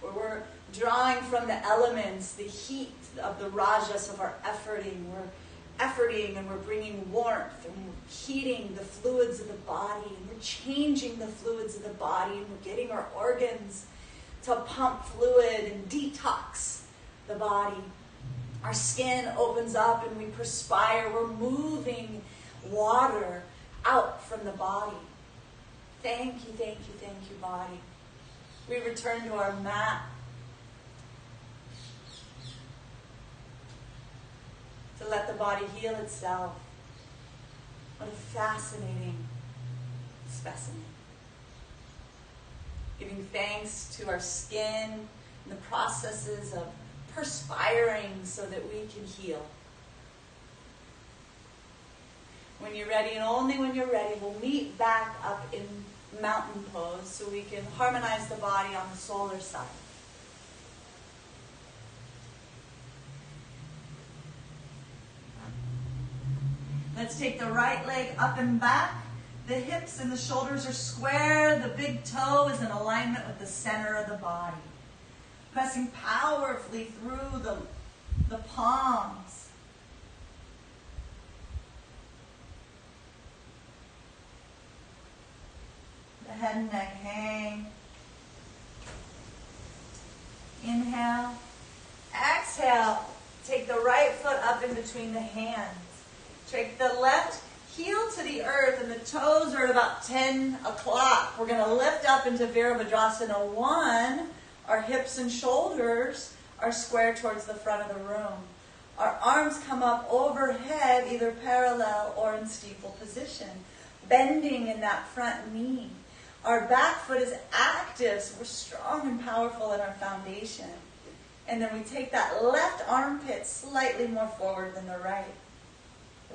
Where we're drawing from the elements, the heat of the rajas of our efforting. We're efforting and we're bringing warmth and we're heating the fluids of the body and we're changing the fluids of the body and we're getting our organs to pump fluid and detox the body. Our skin opens up and we perspire. We're moving water out from the body. Thank you, body. We return to our mat. To let the body heal itself. What a fascinating specimen. Giving thanks to our skin and the processes of perspiring so that we can heal. When you're ready, and only when you're ready, we'll meet back up in mountain pose so we can harmonize the body on the solar side. Let's take the right leg up and back. The hips and the shoulders are square. The big toe is in alignment with the center of the body. Pressing powerfully through the palms. The head and neck hang. Inhale. Exhale. Take the right foot up in between the hands. Take the left heel to the earth, and the toes are at about 10 o'clock. We're going to lift up into Virabhadrasana 1. Our hips and shoulders are square towards the front of the room. Our arms come up overhead, either parallel or in steeple position, bending in that front knee. Our back foot is active, so we're strong and powerful in our foundation. And then we take that left armpit slightly more forward than the right.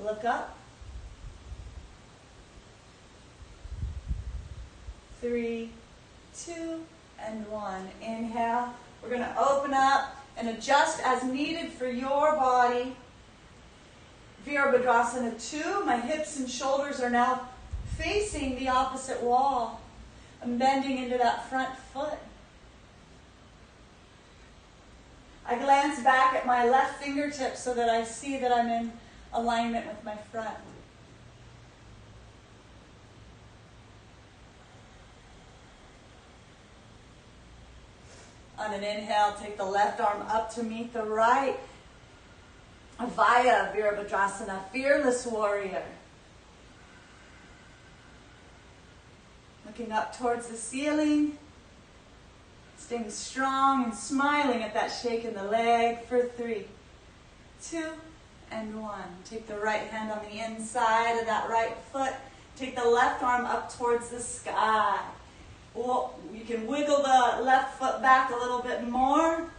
Look up. 3, 2, and 1. Inhale. We're going to open up and adjust as needed for your body. Virabhadrasana 2. My hips and shoulders are now facing the opposite wall. I'm bending into that front foot. I glance back at my left fingertips so that I see that I'm in alignment with my front. On an inhale, take the left arm up to meet the right. Avaya Virabhadrasana, fearless warrior. Looking up towards the ceiling. Staying strong and smiling at that shake in the leg for 3, 2, and 1. Take the right hand on the inside of that right foot. Take the left arm up towards the sky. Well, you can wiggle the left foot back a little bit more.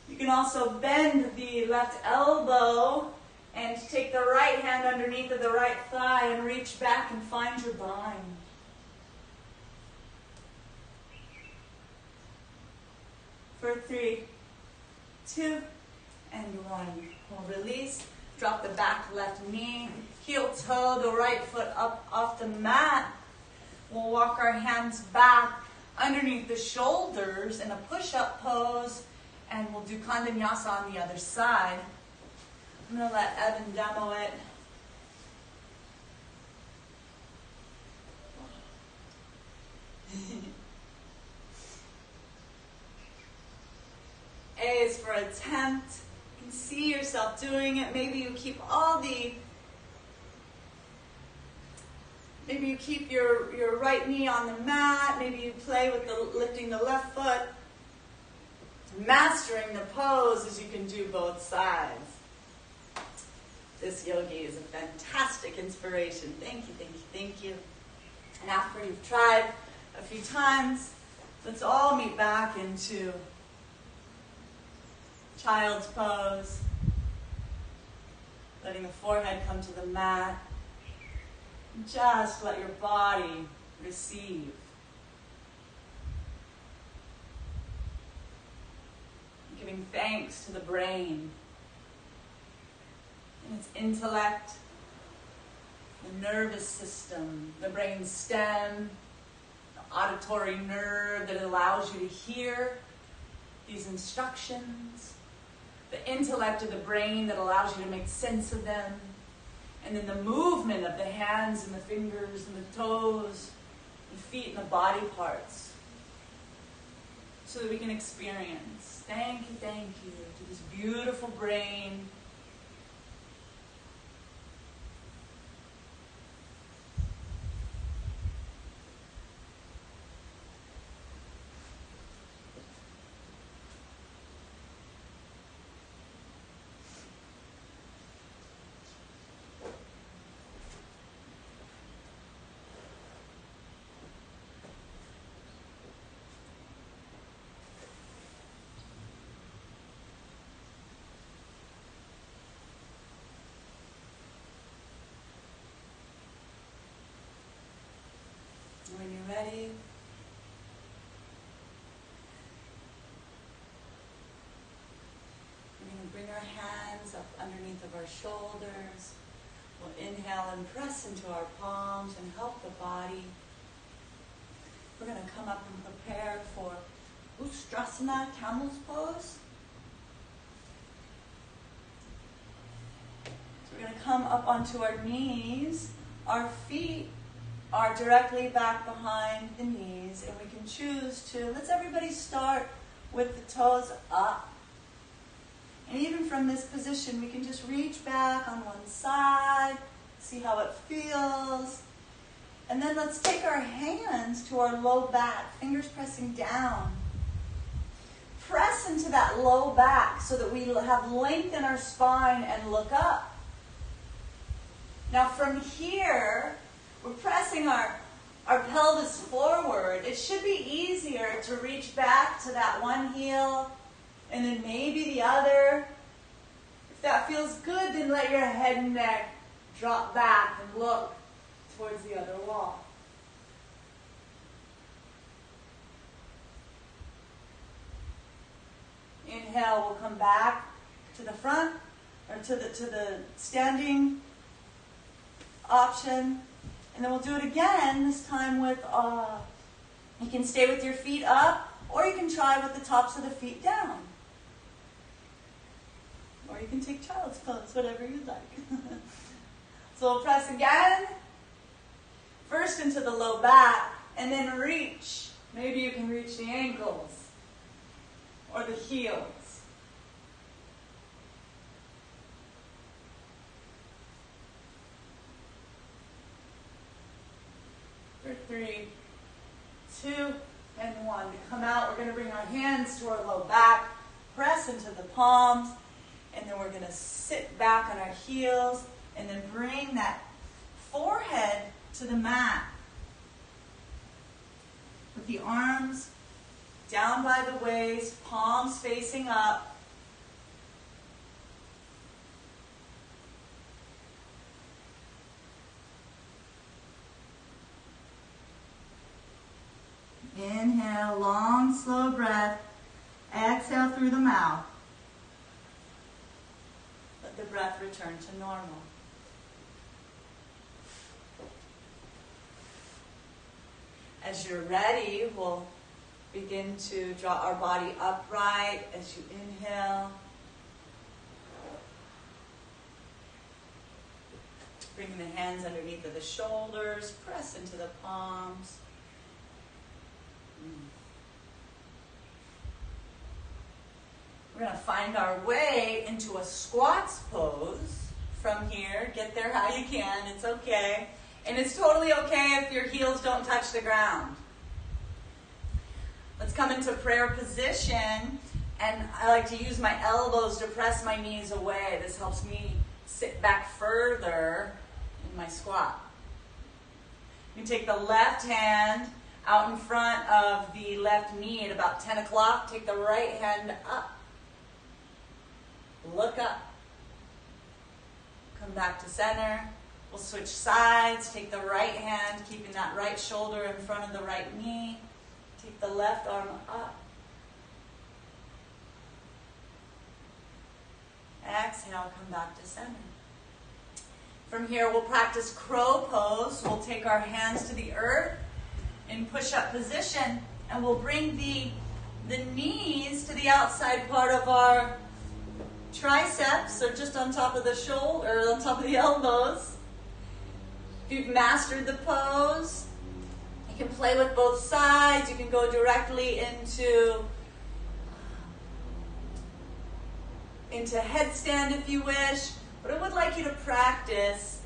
You can also bend the left elbow and take the right hand underneath of the right thigh and reach back and find your bind. For 3, 2, and 1. We'll release. Drop the back left knee. Heel toe the right foot up off the mat. We'll walk our hands back underneath the shoulders in a push-up pose. And we'll do Kandanyasa on the other side. I'm going to let Evan demo it. A is for attempt. You can see yourself doing it. Maybe you keep maybe you keep your right knee on the mat. Maybe you play with lifting the left foot. Mastering the pose as you can do both sides. This yogi is a fantastic inspiration. Thank you, thank you, thank you. And after you've tried a few times, let's all meet back into child's pose. Letting the forehead come to the mat. Just let your body receive. Giving thanks to the brain and its intellect, the nervous system, the brain stem, the auditory nerve that allows you to hear these instructions, the intellect of the brain that allows you to make sense of them, and then the movement of the hands and the fingers and the toes, the feet and the body parts, so that we can experience. Thank you to this beautiful brain. When you're ready, we're going to bring our hands up underneath of our shoulders. We'll inhale and press into our palms and help the body. We're going to come up and prepare for Ustrasana, camel's pose. So we're going to come up onto our knees. Our feet are directly back behind the knees, and we can choose to, let's everybody start with the toes up. And even from this position, we can just reach back on one side, see how it feels. And then let's take our hands to our low back, fingers pressing down. Press into that low back so that we have length in our spine and look up. Now from here, we're pressing our pelvis forward. It should be easier to reach back to that one heel and then maybe the other. If that feels good, then let your head and neck drop back and look towards the other wall. Inhale, we'll come back to the front or to the standing option. And then we'll do it again, this time with, you can stay with your feet up, or you can try with the tops of the feet down. Or you can take child's pose, whatever you'd like. So we'll press again. First into the low back, and then reach. Maybe you can reach the ankles or the heels. For 3, 2, and 1. To come out, we're going to bring our hands to our low back, press into the palms, and then we're going to sit back on our heels, and then bring that forehead to the mat. With the arms down by the waist, palms facing up. Inhale, long, slow breath. Exhale through the mouth. Let the breath return to normal. As you're ready, we'll begin to draw our body upright as you inhale. Bring the hands underneath of the shoulders, press into the palms. We're going to find our way into a squats pose from here. Get there how you can, it's okay. And it's totally okay if your heels don't touch the ground. Let's come into prayer position, and I like to use my elbows to press my knees away. This helps me sit back further in my squat. You take the left hand out in front of the left knee at about 10 o'clock. Take the right hand up. Look up. Come back to center. We'll switch sides. Take the right hand, keeping that right shoulder in front of the right knee. Take the left arm up. Exhale, come back to center. From here, we'll practice crow pose. We'll take our hands to the earth in push-up position, and we'll bring the knees to the outside part of our triceps, or just on top of the shoulder, or on top of the elbows. If you've mastered the pose, you can play with both sides. You can go directly into headstand if you wish, but I would like you to practice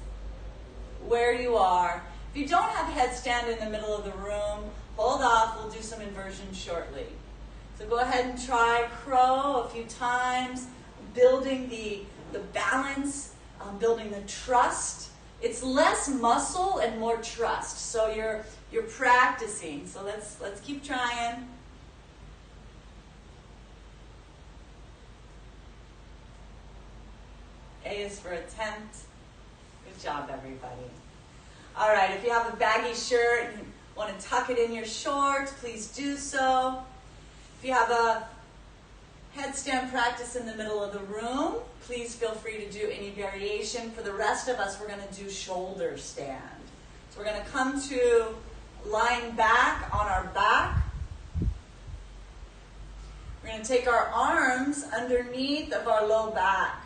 where you are. If you don't have headstand in the middle of the room, hold off. We'll do some inversions shortly. So go ahead and try crow a few times, building the balance, building the trust. It's less muscle and more trust. So you're practicing. So let's keep trying. A is for attempt. Good job, everybody. All right, if you have a baggy shirt and you want to tuck it in your shorts, please do so. If you have a headstand practice in the middle of the room, please feel free to do any variation. For the rest of us, we're going to do shoulder stand. So we're going to come to lying back on our back. We're going to take our arms underneath of our low back.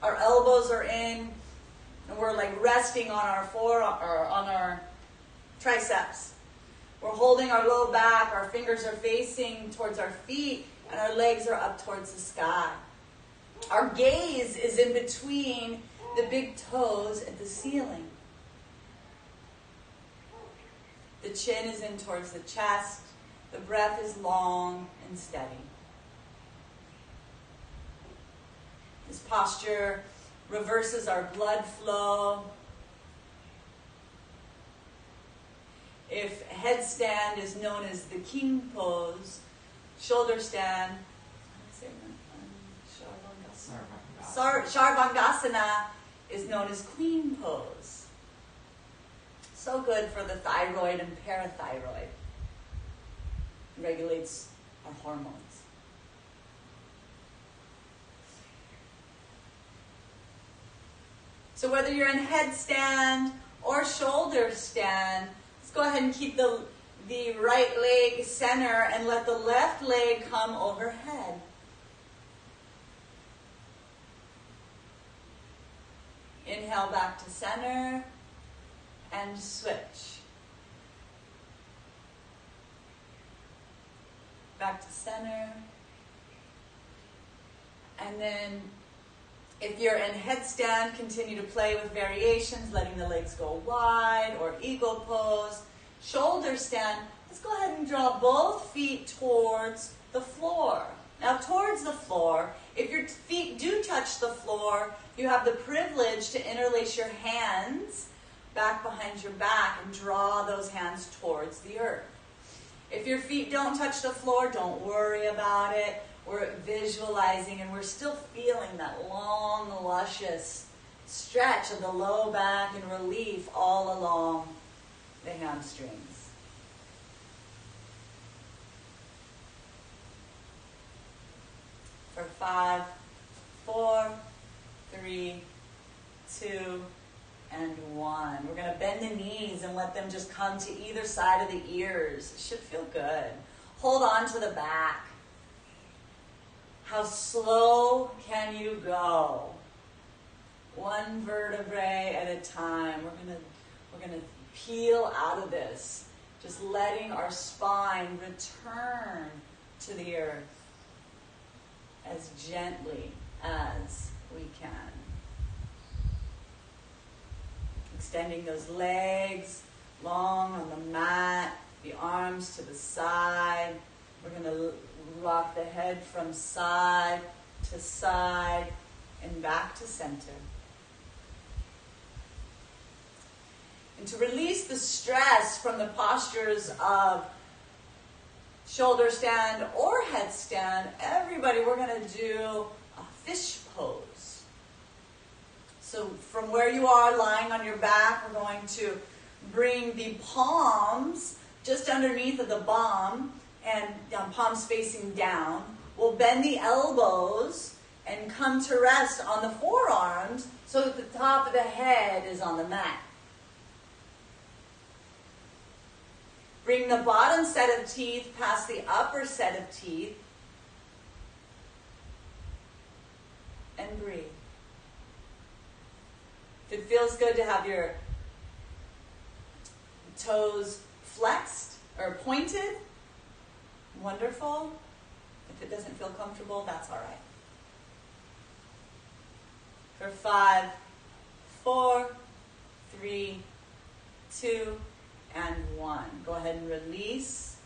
Our elbows are in, and we're like resting on our or on our triceps. We're holding our low back, our fingers are facing towards our feet, and our legs are up towards the sky. Our gaze is in between the big toes at the ceiling. The chin is in towards the chest. The breath is long and steady. This posture reverses our blood flow. If headstand is known as the king pose, shoulder stand, Sarvangasana is known as queen pose. So good for the thyroid and parathyroid. It regulates our hormones. So whether you're in headstand or shoulder stand. Let's go ahead and keep the right leg center and let the left leg come overhead. Inhale back to center and switch. Back to center. And then if you're in headstand, continue to play with variations, letting the legs go wide or eagle pose. Shoulder stand, let's go ahead and draw both feet towards the floor. Now towards the floor, if your feet do touch the floor, you have the privilege to interlace your hands back behind your back and draw those hands towards the earth. If your feet don't touch the floor, don't worry about it. We're visualizing and we're still feeling that long, luscious stretch of the low back and relief all along the hamstrings. For 5, 4, 3, 2, and 1. We're going to bend the knees and let them just come to either side of the ears. It should feel good. Hold on to the back. How slow can you go? One vertebrae at a time. We're gonna peel out of this. Just letting our spine return to the earth as gently as we can. Extending those legs long on the mat, the arms to the side. We're going to rock the head from side to side and back to center. And to release the stress from the postures of shoulder stand or headstand, everybody, we're going to do a fish pose. So from where you are lying on your back, we're going to bring the palms just underneath of the bum and palms facing down. We'll bend the elbows and come to rest on the forearms so that the top of the head is on the mat. Bring the bottom set of teeth past the upper set of teeth and breathe. If it feels good to have your toes flexed or pointed, wonderful. If it doesn't feel comfortable, that's all right. For 5, 4, 3, 2, and 1. Go ahead and release.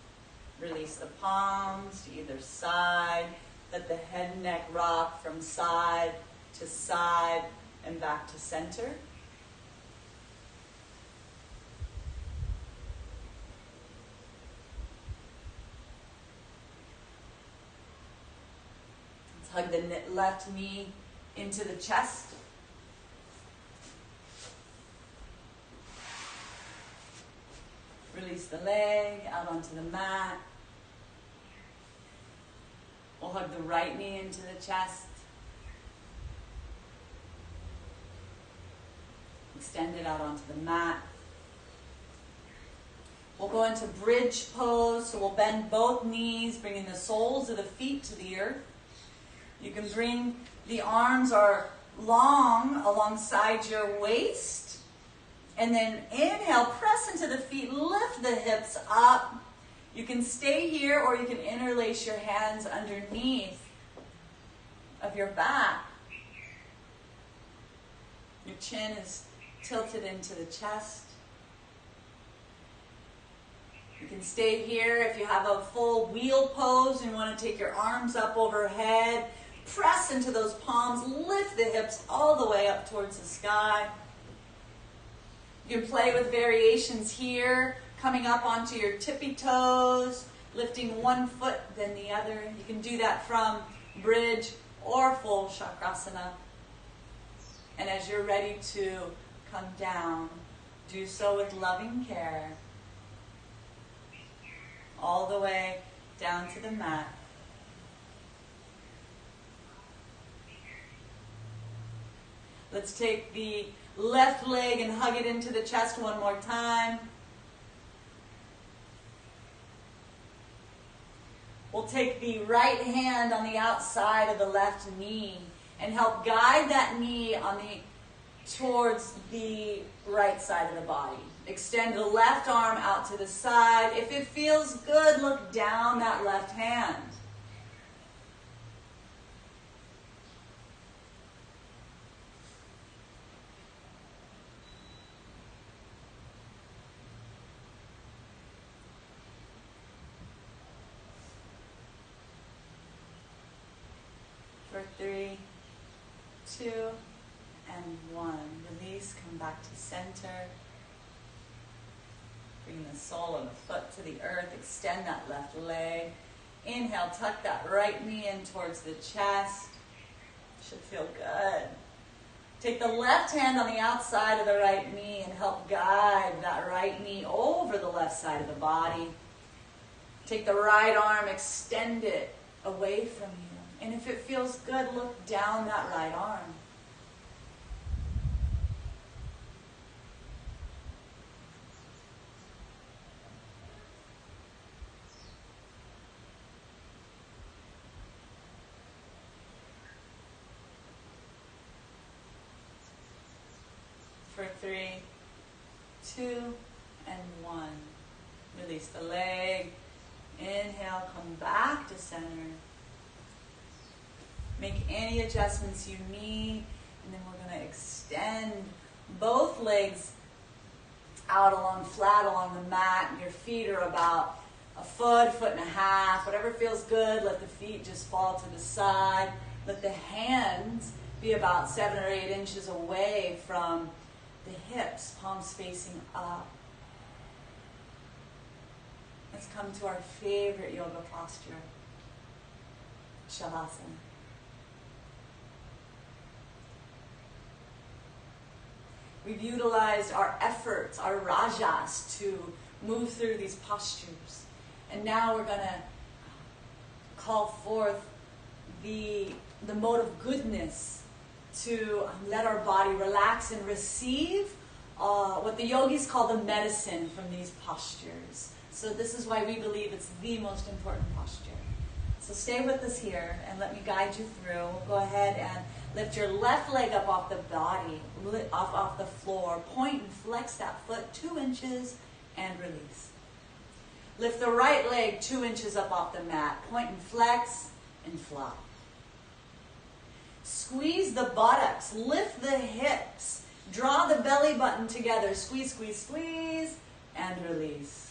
Release the palms to either side. Let the head and neck rock from side to side and back to center. Let's hug the left knee into the chest. Release the leg out onto the mat. We'll hug the right knee into the chest. Extend it out onto the mat. We'll go into bridge pose. So we'll bend both knees, bringing the soles of the feet to the earth. You can bring the arms are long alongside your waist. And then inhale, press into the feet, lift the hips up. You can stay here or you can interlace your hands underneath of your back. Your chin is tilted into the chest. You can stay here if you have a full wheel pose and want to take your arms up overhead. Press into those palms, lift the hips all the way up towards the sky. You can play with variations here, coming up onto your tippy toes, lifting one foot then the other. You can do that from bridge or full chakrasana. And as you're ready to come down, do so with loving care. All the way down to the mat. Let's take the left leg and hug it into the chest one more time. We'll take the right hand on the outside of the left knee and help guide that knee towards the right side of the body. Extend the left arm out to the side. If it feels good, look down that left hand. For 3, 2, and 1. Release, come back to center. Bring the sole of the foot to the earth. Extend that left leg. Inhale, tuck that right knee in towards the chest. Should feel good. Take the left hand on the outside of the right knee and help guide that right knee over the left side of the body. Take the right arm, extend it away from you. And if it feels good, look down that right arm. For 3, 2, and 1. Release the leg. Inhale, come back to center. Make any adjustments you need, and then we're going to extend both legs out flat along the mat. Your feet are about a foot and a half, whatever feels good. Let the feet just fall to the side. Let the hands be about 7 or 8 inches away from the hips, palms facing up. Let's come to our favorite yoga posture, Shavasana. We've utilized our efforts, our rajas, to move through these postures. And now we're going to call forth the mode of goodness to let our body relax and receive what the yogis call the medicine from these postures. So this is why we believe it's the most important posture. So stay with us here and let me guide you through. We'll go ahead and lift your left leg up off the body, off the floor. Point and flex that foot 2 inches and release. Lift the right leg 2 inches up off the mat. Point and flex and flop. Squeeze the buttocks. Lift the hips. Draw the belly button together. Squeeze, squeeze, squeeze, and release.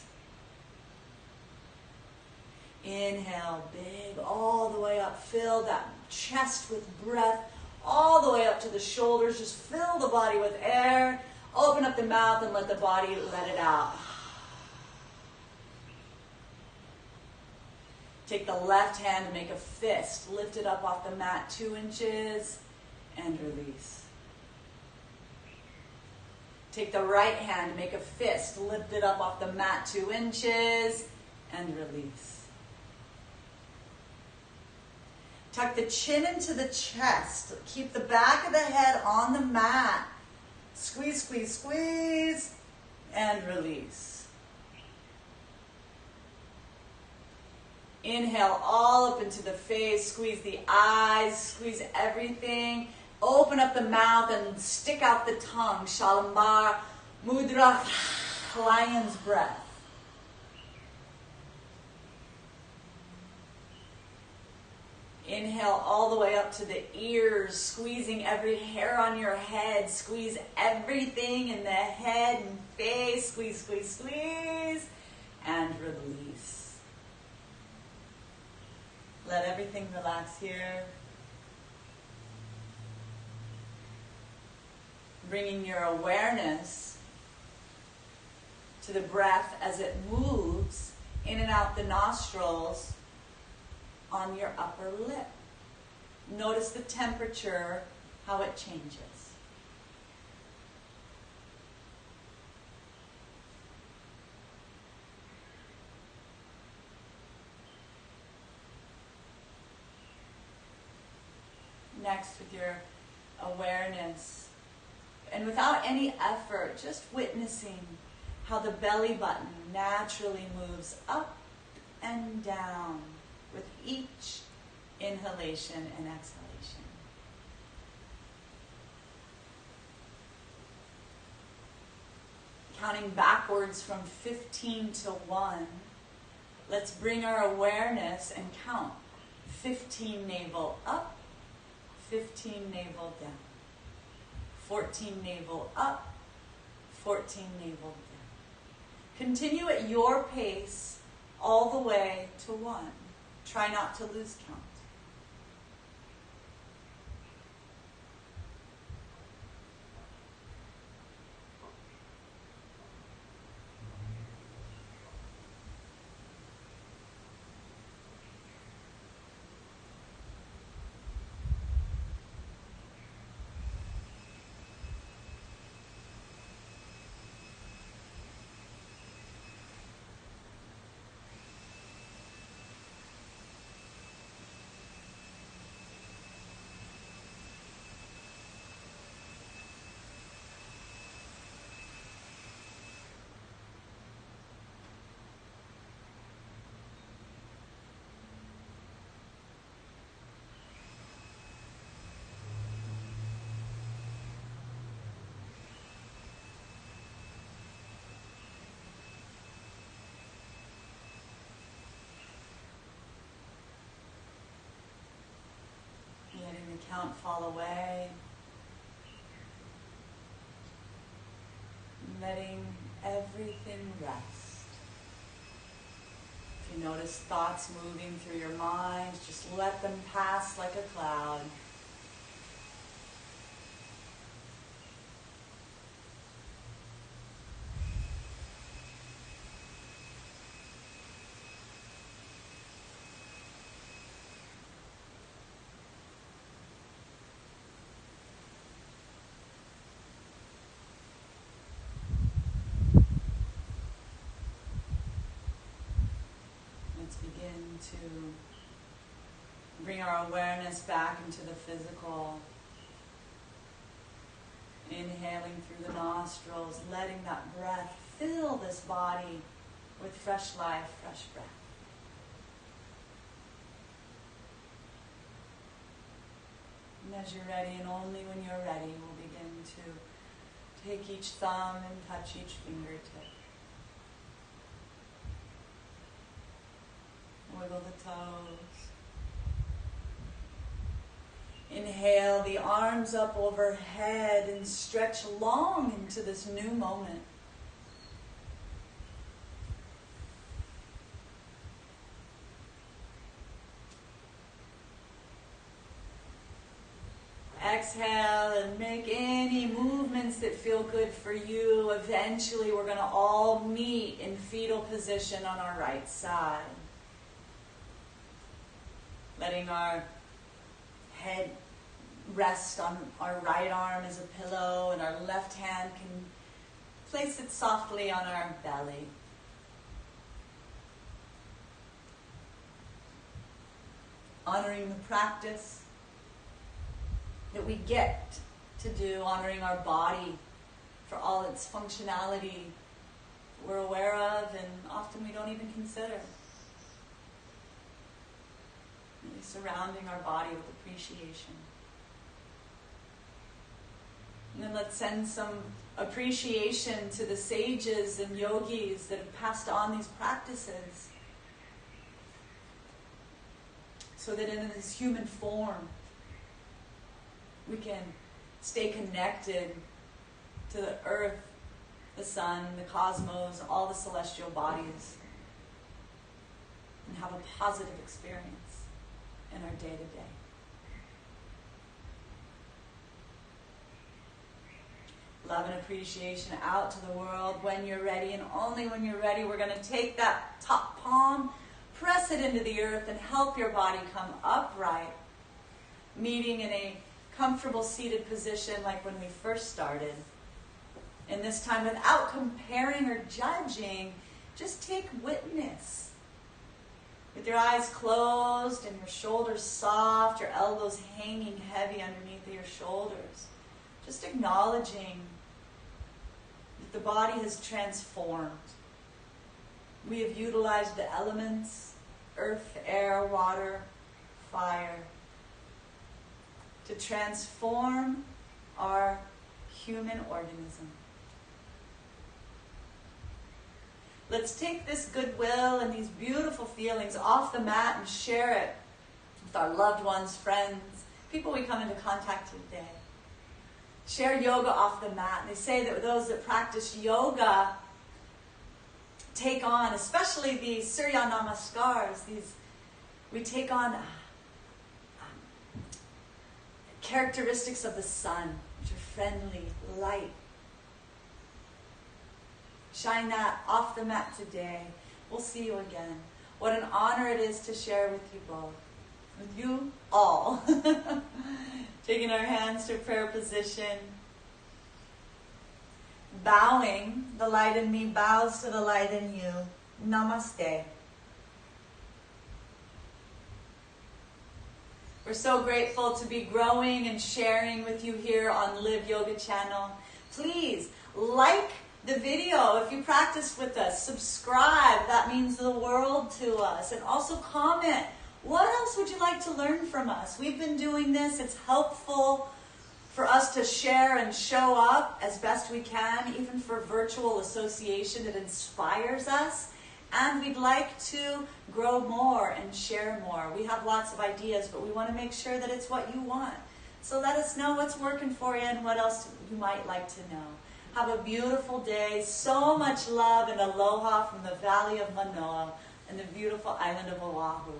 Inhale, big, all the way up. Fill that chest with breath, all the way up to the shoulders. Just fill the body with air. Open up the mouth and let the body let it out. Take the left hand and make a fist. Lift it up off the mat 2 inches and release. Take the right hand and make a fist. Lift it up off the mat 2 inches and release. Tuck the chin into the chest. Keep the back of the head on the mat. Squeeze, squeeze, squeeze, and release. Inhale all up into the face. Squeeze the eyes. Squeeze everything. Open up the mouth and stick out the tongue. Shalambar Mudra, lion's breath. Inhale all the way up to the ears, squeezing every hair on your head. Squeeze everything in the head and face. Squeeze, squeeze, squeeze, and release. Let everything relax here. Bringing your awareness to the breath as it moves in and out the nostrils on your upper lip. Notice the temperature, how it changes. Next, with your awareness, And without any effort, just witnessing how the belly button naturally moves up and down with each inhalation and exhalation. Counting backwards from 15 to 1, let's bring our awareness and count 15 navel up, 15 navel down, 14 navel up, 14 navel down. Continue at your pace all the way to 1. Try not to lose count. Letting the count fall away. Letting everything rest. If you notice thoughts moving through your mind, just let them pass like a cloud. Let's begin to bring our awareness back into the physical. Inhaling through the nostrils, letting that breath fill this body with fresh life, fresh breath. And as you're ready, and only when you're ready, we'll begin to take each thumb and touch each fingertip. Wiggle the toes. Inhale the arms up overhead and stretch long into this new moment. Exhale and make any movements that feel good for you. Eventually we're going to all meet in fetal position on our right side. Letting our head rest on our right arm as a pillow, and our left hand can place it softly on our belly. Honoring the practice that we get to do, honoring our body for all its functionality we're aware of and often we don't even consider. Really surrounding our body with appreciation. And then let's send some appreciation to the sages and yogis that have passed on these practices, so that in this human form we can stay connected to the earth, the sun, the cosmos, all the celestial bodies, and have a positive experience in our day-to-day. Love and appreciation out to the world. When you're ready, and only when you're ready, we're going to take that top palm, press it into the earth, and help your body come upright, meeting in a comfortable seated position like when we first started. And this time, without comparing or judging, just take witness. With your eyes closed and your shoulders soft, your elbows hanging heavy underneath your shoulders. just acknowledging that the body has transformed. We have utilized the elements, earth, air, water, fire, to transform our human organism. Let's take this goodwill and these beautiful feelings off the mat and share it with our loved ones, friends, people we come into contact with today. Share yoga off the mat. They say that those that practice yoga take on, especially the Surya Namaskars, we take on characteristics of the sun, which are friendly, light. Shine that off the mat today. We'll see you again. What an honor it is to share with you both, with you all. Taking our hands to prayer position. Bowing, the light in me bows to the light in you. Namaste. We're so grateful to be growing and sharing with you here on Live Yoga Channel. Please like the video if you practice with us. Subscribe, that means the world to us. And also comment, what else would you like to learn from us? We've been doing this, it's helpful for us to share and show up as best we can, even for virtual association. It inspires us. And we'd like to grow more and share more. We have lots of ideas, but we want to make sure that it's what you want. So let us know what's working for you and what else you might like to know. Have a beautiful day. So much love and aloha from the Valley of Manoa and the beautiful island of Oahu.